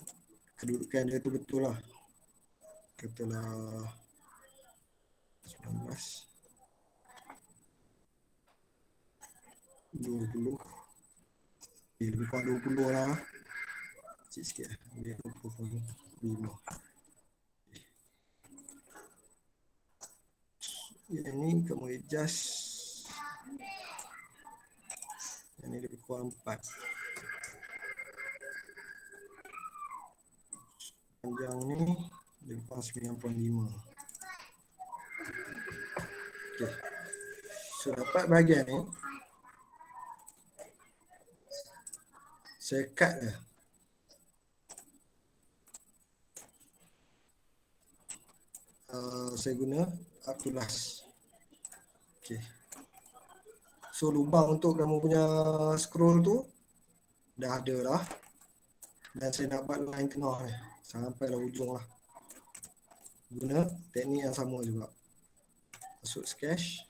[SPEAKER 1] kedudukan dia tu betul lah. Katalah 19, 20. Lebih kurang 20 lah. Sikit lah. Ambil 20.5. Yang ni kamu adjust. Yang ni lebih kurang 4. Panjang ni lebih kurang 9.5. Okay. So dapat bahagian ni. Saya cut dia. Saya guna up to last. Okay. So lubang untuk kamu punya scroll tu dah ada lah. Dan saya nak buat line tengah ni sampailah ujung lah. Guna teknik yang sama juga. Masuk sketch.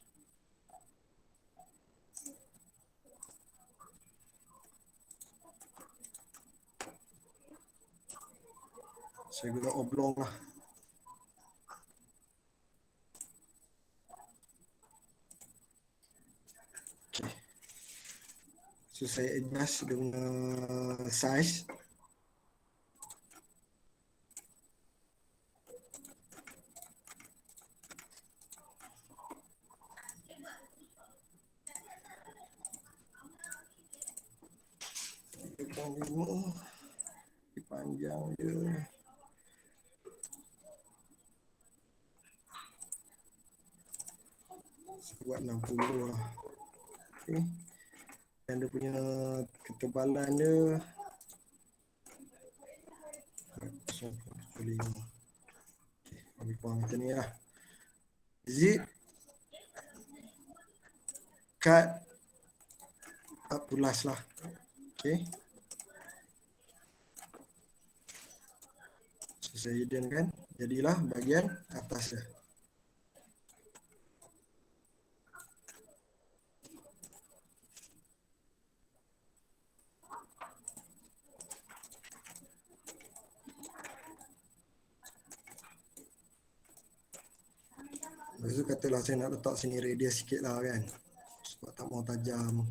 [SPEAKER 1] Saya guna oblong lah. Okay. So saya adjust dengan size. Panjang dia. Buat 60 lah. Okay. Dan dia punya ketebalan dia 0.5. Okay. Lebih kurang macam ni lah. Zip. Cut. Up to last lah. Okay. So saya hiddenkan. Jadilah bahagian atas dia. Lepas tu katalah saya nak letak sini radius sikit lah kan. Sebab tak mau tajam.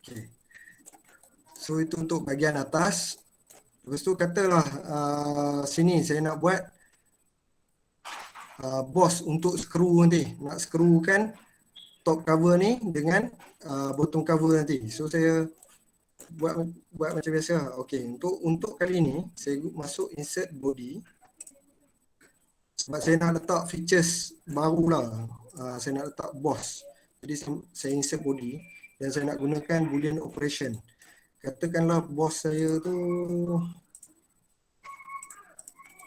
[SPEAKER 1] Okay. So itu untuk bahagian atas. Lepas tu katalah sini saya nak buat boss untuk skru nanti. Nak skrukan top cover ni dengan bottom cover nanti. So saya buat macam biasa. Okey, untuk kali ni saya masuk insert body. Sebab saya nak letak features barulah. Saya nak letak boss. Jadi saya insert body dan saya nak gunakan boolean operation. Katakanlah boss saya tu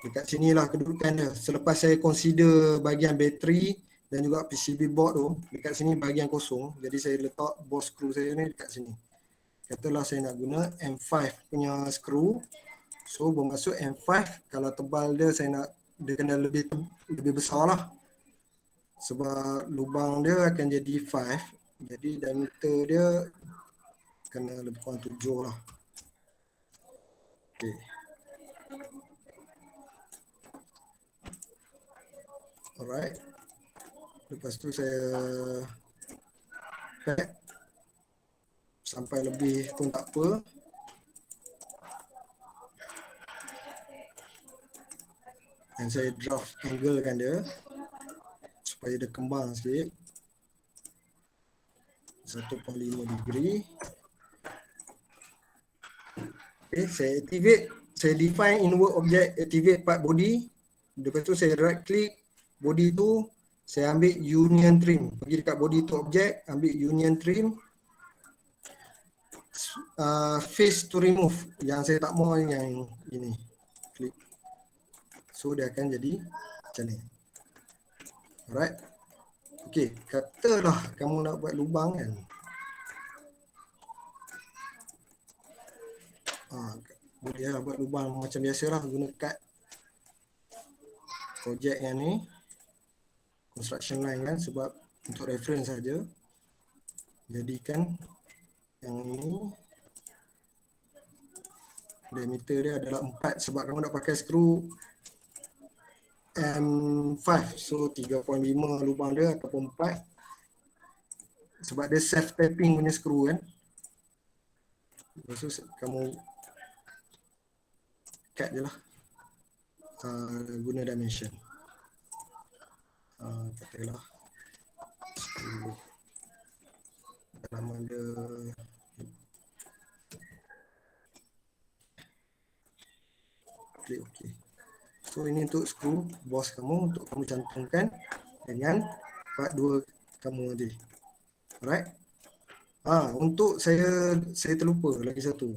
[SPEAKER 1] dekat sinilah kedudukan dia. Selepas saya consider bahagian bateri dan juga PCB board tu, dekat sini bahagian kosong. Jadi saya letak boss screw saya ni dekat sini. Katalah saya nak guna M5 punya screw. So bermaksud M5 kalau tebal dia saya nak dia kena lebih besar lah. Sebab lubang dia akan jadi 5. Jadi diameter dia kena lebih kurang 7 lah. Okay. Alright. Lepas tu saya pack sampai lebih pun tak apa. Dan saya draft angle kan dia supaya dia kembang sikit. 1.5 degree. Okay, saya activate, saya define inward object, activate part body. Lepas tu saya right click body tu, saya ambil union trim. Pergi dekat body tu object, ambil union trim. Face to remove. Yang saya tak mau yang ini. Klik. So dia akan jadi macam ni. Alright. Okay, katalah kamu nak buat lubang kan. Boleh lah buat lubang macam biasa lah, guna cut projek yang ni, construction line kan, sebab untuk reference saja. Jadikan yang ini diameter dia adalah 4 sebab kamu nak pakai skru M5, so 3.5 lubang dia ataupun 4 sebab dia self tapping punya skru kan. Lepas tu kamu cut je lah, guna dimension, katakanlah 10 dalaman dia klik OK. So ini untuk skru boss kamu, untuk kamu cantumkan dengan part 2 kamu tadi. Alright. Untuk saya terlupa lagi satu.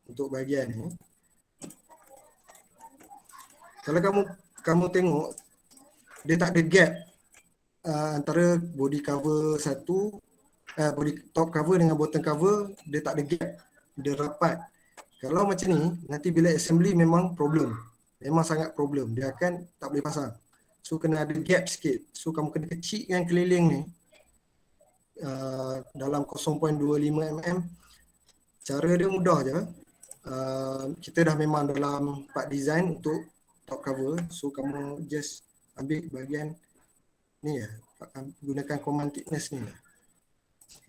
[SPEAKER 1] Untuk bahagian ni, kalau kamu tengok dia tak ada gap antara body cover satu, body top cover dengan bottom cover, dia tak ada gap, dia rapat. Kalau macam ni, nanti bila assembly memang problem, memang sangat problem, dia akan tak boleh pasang. So kena ada gap sikit, so kamu kena kecilkan keliling ni dalam 0.25 mm. Cara dia mudah je. Kita dah memang dalam part design untuk top cover, so kamu just ambil bahagian ni ya, gunakan command thickness ni,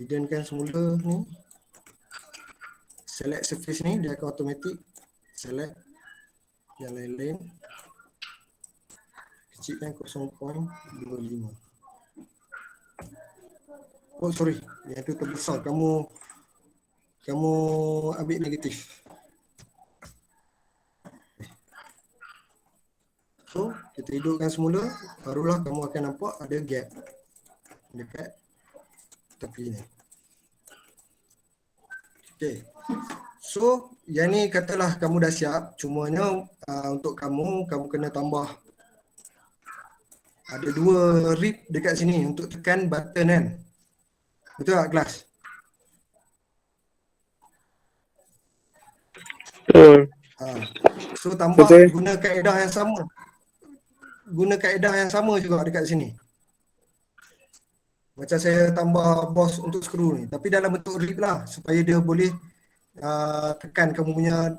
[SPEAKER 1] hiddenkan semula ni, select surface ni, dia akan automatic select yang lain-lain, kecilkan 0.25. Oh sorry, yang tu terbesar, kamu ambil negatif. So, kita hidupkan semula, barulah kamu akan nampak ada gap dekat tepi ni. Okay. So, yang ni katalah kamu dah siap, cumanya untuk kamu kena tambah, ada 2 rib dekat sini untuk tekan button kan. Betul tak kelas?
[SPEAKER 4] Betul.
[SPEAKER 1] So tambah,
[SPEAKER 4] Betul.
[SPEAKER 1] guna kaedah yang sama. Guna kaedah yang sama juga dekat sini. Macam saya tambah boss untuk skru ni, tapi dalam bentuk rib lah, supaya dia boleh tekan kamu punya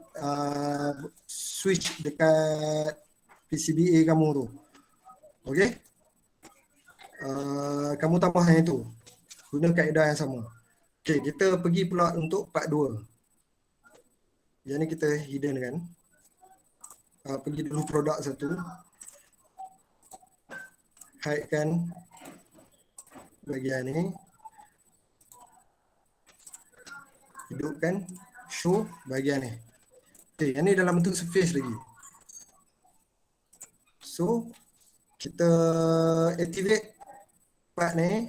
[SPEAKER 1] switch dekat PCBA kamu tu. Okey? Kamu tambah yang itu. Guna kaedah yang sama. Okey, kita pergi pula untuk part 2. Yang ni kita hidden kan. Pergi dulu produk satu. Hide kan bahagian ni. Hidupkan show bahagian ni. Okay, yang ni dalam bentuk surface lagi. So, kita activate part ni.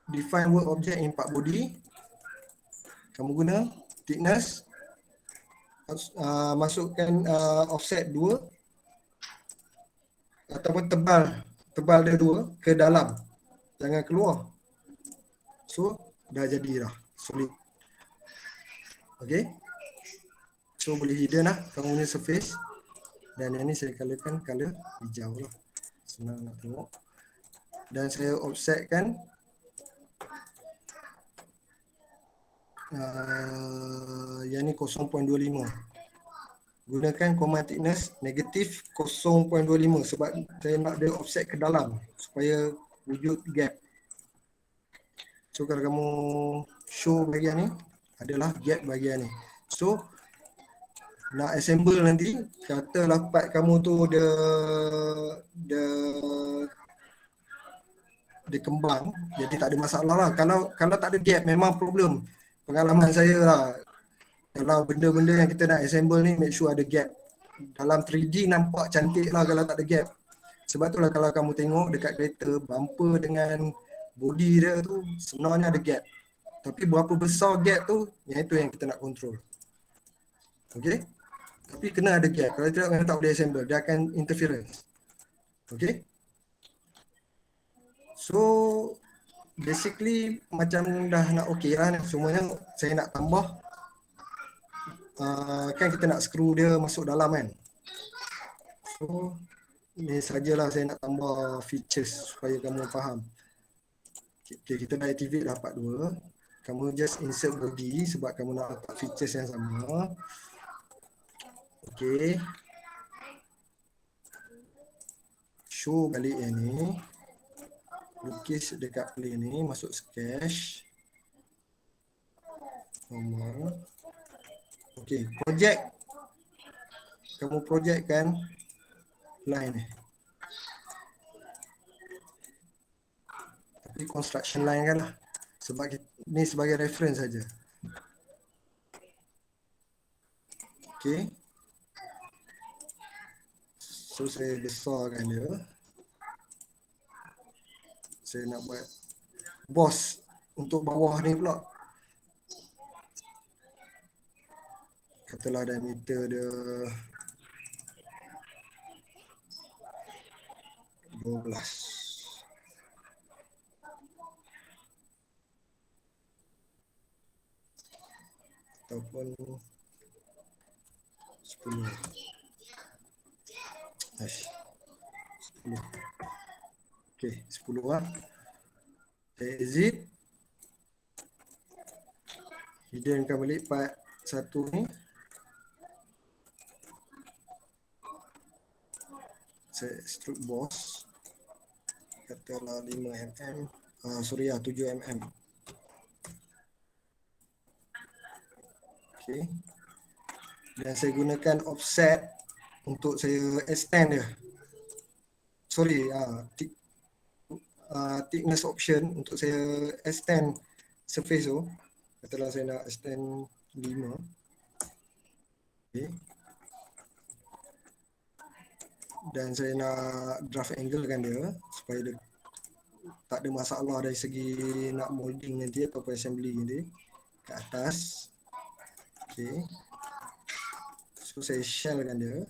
[SPEAKER 1] Define work object in part body. Kamu guna thickness. Masukkan offset 2 ataupun tebal dia 2 ke dalam, jangan keluar. So dah jadi dah solid. Okay, so boleh hidden lah kamu punya surface. Dan yang ni saya colorkan color hijau lah, senang nak tengok. Dan saya offsetkan yang ni 0.25. Gunakan command thickness negatif 0.25 sebab saya nak dia offset ke dalam supaya wujud gap. So kalau kamu show bahagian ni, adalah gap bahagian ni. So nak assemble nanti, katalah part kamu tu dia dia kembang, jadi tak ada masalah lah. Kalau tak ada gap memang problem. Pengalaman saya lah, kalau benda-benda yang kita nak assemble ni, make sure ada gap. Dalam 3D nampak cantik lah kalau tak ada gap. Sebab tu lah kalau kamu tengok dekat kereta, bumper dengan body dia tu sebenarnya ada gap. Tapi berapa besar gap tu, yang itu yang kita nak control. Okay? Tapi kena ada gap. Kalau tidak, memang tak boleh assemble. Dia akan interference. Okay? So, basically macam dah nak okay lah. Semuanya saya nak tambah. Kan kita nak screw dia masuk dalam kan. So, ni sajalah saya nak tambah features supaya kamu faham. Okay, kita dah activate dah part 2. Kamu just insert body sebab kamu nak dapat features yang sama. Okay. Show balik yang ni. Lukis dekat plane ni, masuk sketch. Normal. Okay, project. Kamu projectkan line ni. Tapi construction line kan lah. Sebab ni sebagai reference saja. Okay. So saya besarkan dia. Saya nak buat boss untuk bawah ni pula. Katalah diameter dia 12. Ataupun 10. 10. Okay, 10 lah. Saya exit. Hiddenkan balik part 1 ni. Saya extrude boss. Katalah 5mm. 7mm. Okay. Dan saya gunakan offset untuk saya extend dia. Sorry, thickness option untuk saya extend surface tu. Katalah saya nak extend 5. Okay. Dan saya nak draft angle kan dia supaya dia tak ada masalah dari segi nak molding nanti ataupun assembly nanti ke atas. Okay. So saya shell kan dia.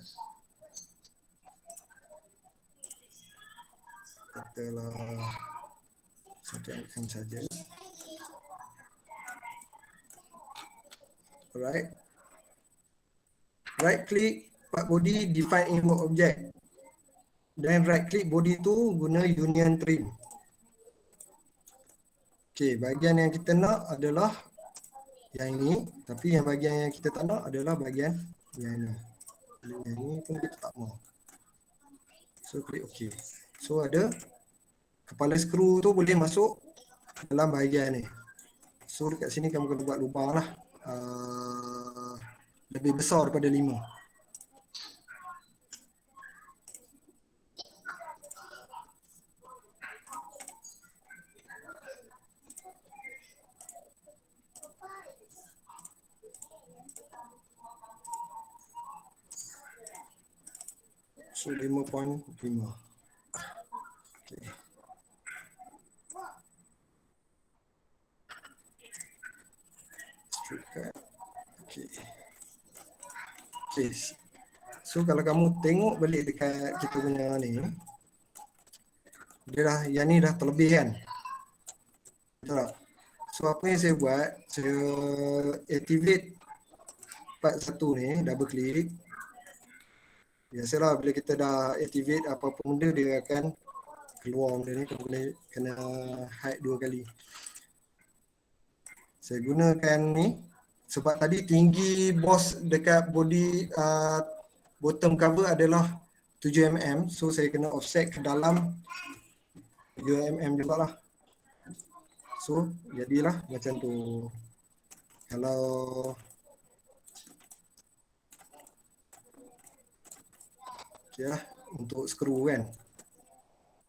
[SPEAKER 1] Katalah 1mm saja. Alright. Right click part body, define inward object. Dan right click body tu guna union trim. Okay, bahagian yang kita nak adalah yang ini, tapi yang bahagian yang kita tak nak adalah bahagian yang ini. Yang ini pun kita tak mau. So klik OK. So ada kepala skru tu boleh masuk dalam bahagian ni. So dekat sini kamu kena buat lubang lah. Lebih besar daripada 5. So 5.5. Okay. Okay. Okay. So kalau kamu tengok balik dekat kita punya ni, dia dah, yang ni dah terlebih kan. Betul tak? So apa yang saya buat, saya activate part 1 ni, double click. Biasalah bila kita dah activate apa-apa benda, dia akan keluar benda ni, kena hide 2 kali. Saya gunakan ni sebab tadi tinggi boss dekat body bottom cover adalah 7mm, so saya kena offset ke dalam 3mm juga lah. So jadilah macam tu. Kalau Okay lah, untuk skru kan.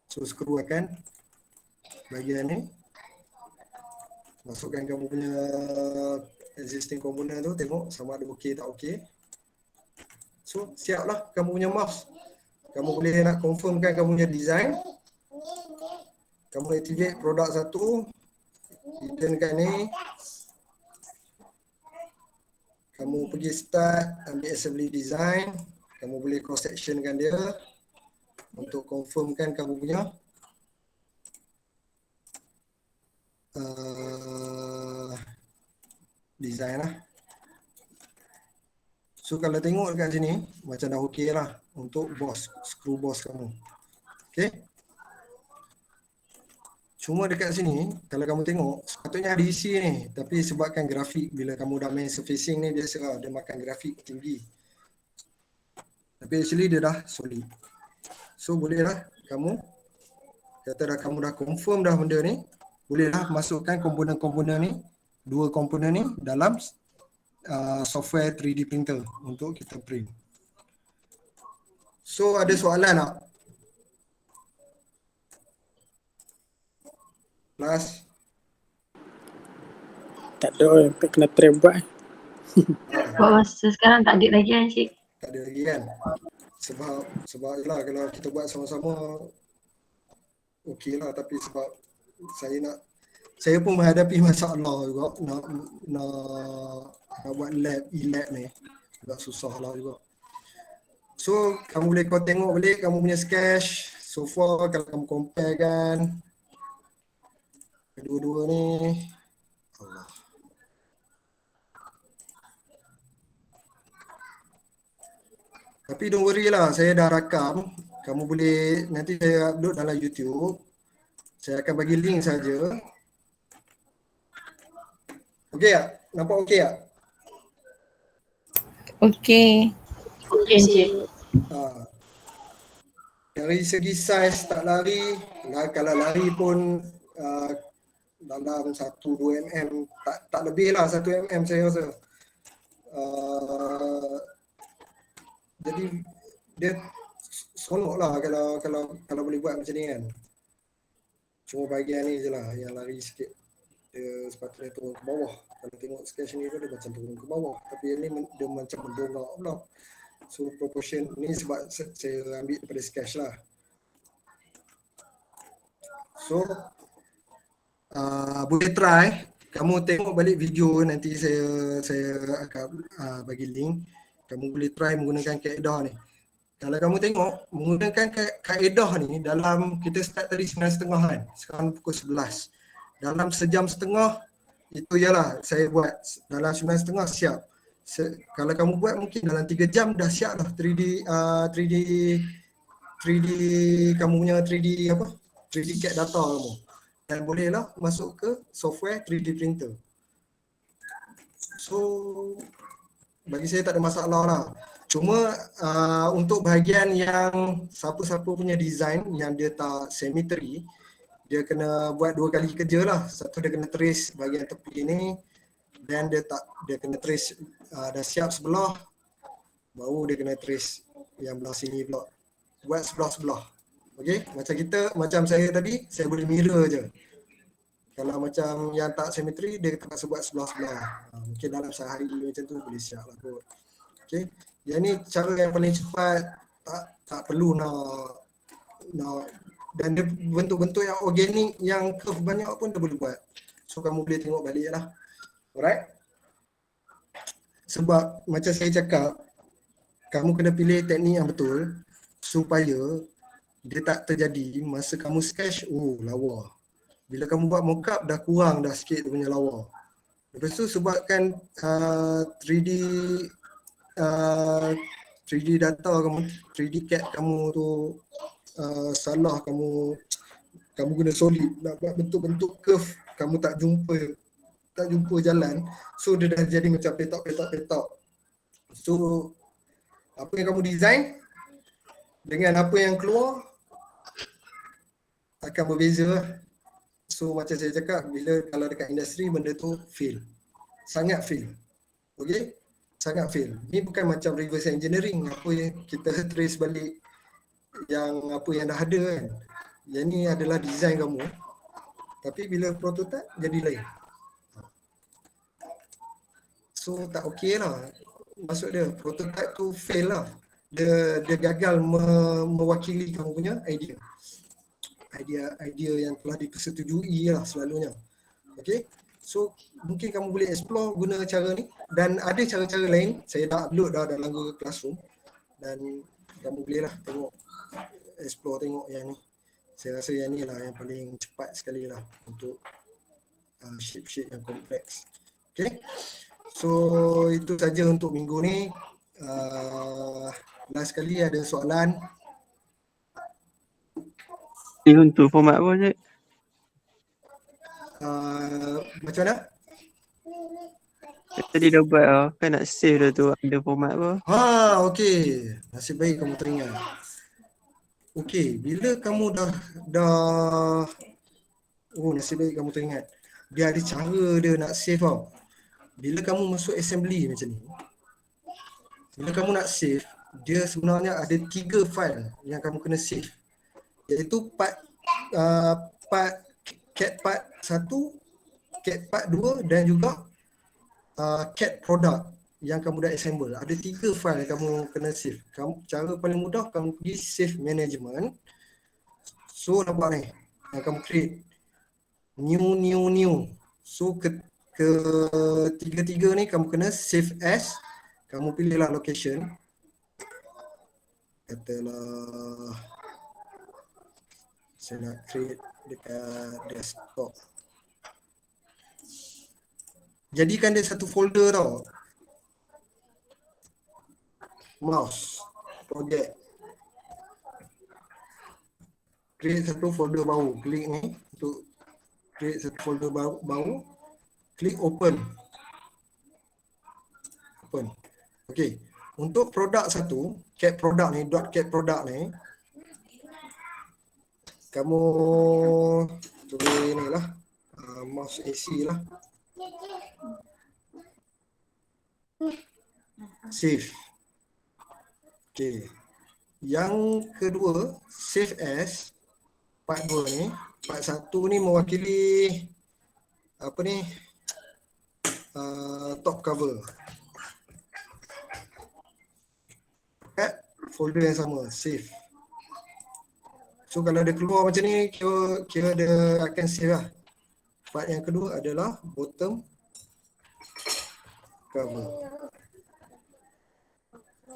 [SPEAKER 1] So skru akan bahagian ni, masukkan kamu punya existing component tu, tengok sama ada okey tak okey. So siap lah kamu punya mouse. Kamu boleh nak confirmkan kamu punya design. Kamu activate produk 1, hiddenkan ni. Kamu pergi start, ambil assembly design. Kamu boleh cross sectionkan dia untuk confirmkan kamu punya design lah. So kalau tengok dekat sini macam dah okey lah untuk boss, screw boss kamu. Okay. Cuma dekat sini kalau kamu tengok sepatutnya ada isi ni, tapi sebabkan grafik bila kamu dah main surfacing ni biasa lah, dia makan grafik tinggi. Tapi actually dia dah solid. So bolehlah kamu kata dah kamu dah confirm dah benda ni, bolehlah masukkan komponen-komponen ni, 2 komponen ni dalam software 3D printer untuk kita print. So ada soalan tak? Last.
[SPEAKER 3] Tak ada, tak kena try buat.
[SPEAKER 5] Buat masa sekarang tak ada lagi kan Cik?
[SPEAKER 1] Tak ada lagi kan? Sebab lah kalau kita buat sama-sama okey lah, tapi sebab saya pun menghadapi masalah juga nak buat e-lab ni agak susah lah juga. So kamu boleh kau tengok balik kamu punya sketch so far, kalau kamu compare kan kedua-dua ni. Allah. Tapi don't worry lah, saya dah rakam. Kamu boleh, nanti saya upload dalam YouTube. Saya akan bagi link saja. Okey tak? Nampak okey tak?
[SPEAKER 2] Okey.
[SPEAKER 5] Okey Cik.
[SPEAKER 1] Dari segi saiz tak lari, kalau lari pun dalam 1-2 mm, tak lebih lah 1 mm saya rasa. Jadi dia seronok lah kalau boleh buat macam ni kan. Cuma bahagian ni je lah yang lari sikit. Dia sepatutnya turun ke bawah. Kalau tengok sketch ni dia macam turun ke bawah. Tapi yang ni dia macam mendongak pula. So proportion ni sebab saya ambil daripada sketch lah. So boleh try. Kamu tengok balik video, nanti saya akan bagi link. Kamu boleh try menggunakan kaedah ni. Kalau kamu tengok menggunakan kaedah ni, dalam kita start tadi 9.30 kan, sekarang pukul 11. Dalam sejam setengah itu ialah saya buat, dalam 9.30 siap. Kalau kamu buat mungkin dalam 3 jam dah siap lah 3D kamu punya 3D apa? 3D CAD data kamu. Dan bolehlah masuk ke software 3D printer. So bagi saya tak ada masalah lah. Cuma untuk bahagian yang siapa-siapa punya design yang dia tak symmetry, dia kena buat 2 kali kerja lah. Satu dia kena trace bahagian tepi ni, dan dia kena trace dah siap sebelah, baru dia kena trace yang belah sini pula. Buat sebelah-sebelah. Okey, macam saya tadi, saya boleh mirror je. Kalau macam yang tak symmetry, dia terpaksa buat sebelah-sebelah. Mungkin dalam sehari macam tu boleh siap lah kot. Okey, yang ni cara yang paling cepat, tak perlu nak dan dia bentuk-bentuk yang organik, yang curve banyak pun dia boleh buat. So kamu boleh tengok balik lah. Alright? Sebab macam saya cakap, kamu kena pilih teknik yang betul supaya dia tak terjadi masa kamu sketch, lawa. Bila kamu buat mockup dah kurang dah sikit dia punya lawa. Lepas tu sebabkan 3D data kamu, 3D CAD kamu tu salah, kamu guna solid nak buat bentuk-bentuk curve, kamu tak jumpa jalan, so dia dah jadi macam petak. So apa yang kamu design dengan apa yang keluar akan berbeza. So macam saya cakap, kalau dekat industri benda tu fail, sangat fail. Okey, sangat fail. Ni bukan macam reverse engineering, apa yang kita trace balik yang apa yang dah ada kan. Yang ni adalah design kamu. Tapi bila prototype jadi lain. So tak okey lah. Maksud dia prototype tu fail lah. Dia gagal mewakili kamu punya idea. Idea yang telah dipersetujui lah selalunya. Okay. So mungkin kamu boleh explore guna cara ni. Dan ada cara-cara lain. Saya dah upload dah dalam Google Classroom. Dan kamu boleh lah explore tengok yang ni. Saya rasa yang ni lah yang paling cepat sekali lah untuk shape-shape yang kompleks. Okay. So itu saja untuk minggu ni. Last sekali ada soalan.
[SPEAKER 4] Ni untuk format apa je?
[SPEAKER 1] Macam mana?
[SPEAKER 4] Tadi dah buat lah. Kan nak save dah tu ada format apa.
[SPEAKER 1] Okey. Nasib baik kamu teringat. Okey, bila kamu dah nasib baik kamu teringat. Dia ada cara dia nak save tau. Bila kamu masuk assembly macam ni, bila kamu nak save, dia sebenarnya ada 3 file yang kamu kena save. Iaitu part cat part 1, cat part 2 dan juga cat product yang kamu dah assemble. Ada 3 file yang kamu kena save. Cara paling mudah kamu pergi save management. So nampak ni yang kamu create new. So tiga-tiga ni kamu kena save as. Kamu pilihlah location. Katalah saya nak create dekat desktop. Jadikan dia satu folder tau. Mouse project. Create satu folder baru. Klik ni untuk create satu folder baru. Klik open. Okey. Untuk produk satu, cat product ni, .cat product ni, kamu tulis ni lah, mouse AC lah. Save. Okey. Yang kedua, save as. Part 2 ni. Part 1 ni mewakili apa ni? Top cover. Folder yang sama, save. So kalau dia keluar macam ni, kira dia akan save lah. Part yang kedua adalah bottom cover.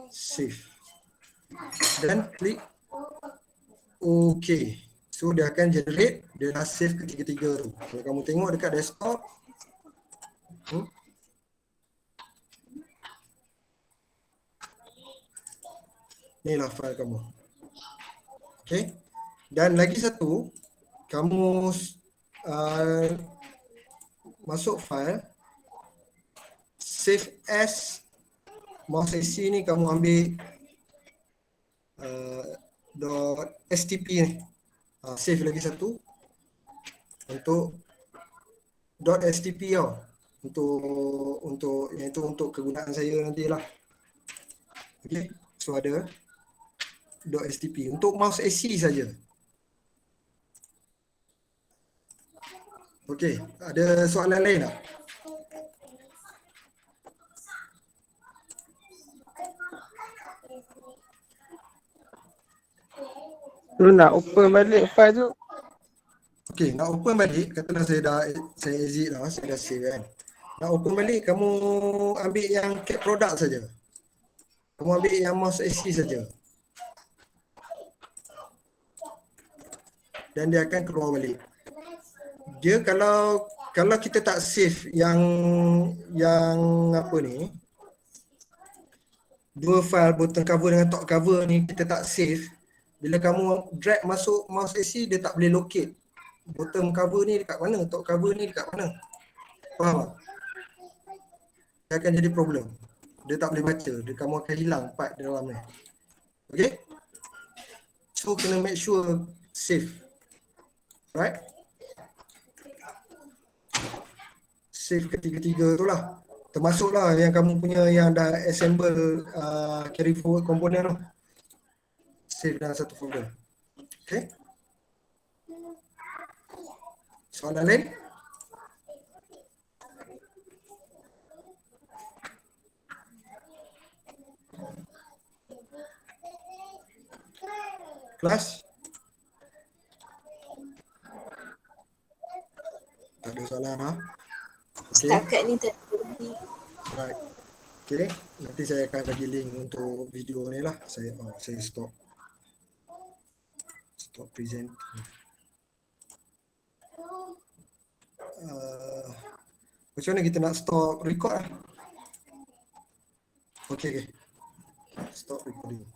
[SPEAKER 1] Save. Dan klik OK. So dia akan generate, dia dah save ketiga-tiga tu. Kalau kamu tengok dekat desktop, ni lah file kamu. Okay. Dan lagi satu, kamu masuk file, save as, mouse AC ni kamu ambil .stp ni. Save lagi satu untuk .stp tau. Untuk yang itu untuk kegunaan saya nantilah. Okay. So ada .stp untuk mouse AC saja. Okey, ada soalan lain tak?
[SPEAKER 4] Tu nak open balik file tu.
[SPEAKER 1] Okey, nak open balik, katalah saya exit dah, saya dah save kan. Nak open balik, kamu ambil yang cat product saja. Kamu ambil yang mouse AC saja. Dan dia akan keluar balik. Dia kalau kita tak save yang apa ni, dua file bottom cover dengan top cover ni kita tak save, bila kamu drag masuk mouse AC dia tak boleh locate bottom cover ni dekat mana, top cover ni dekat mana. Faham tak? Dia akan jadi problem. Dia tak boleh baca, kamu akan hilang part dalam ni. Okay? So kena make sure save. Right? Save ketiga-tiga tu lah. Termasuklah yang kamu punya yang dah assemble carry forward komponen tu. save dalam satu folder. Okay. Soalan lain? Kelas? Tak ada soalan, ha? Okay.
[SPEAKER 6] Setakat ni tak ada.
[SPEAKER 1] Right. Okay. Nanti saya akan bagi link untuk video ni lah. Saya stop present. Macam mana kita nak stop record lah? Okay. Stop recording.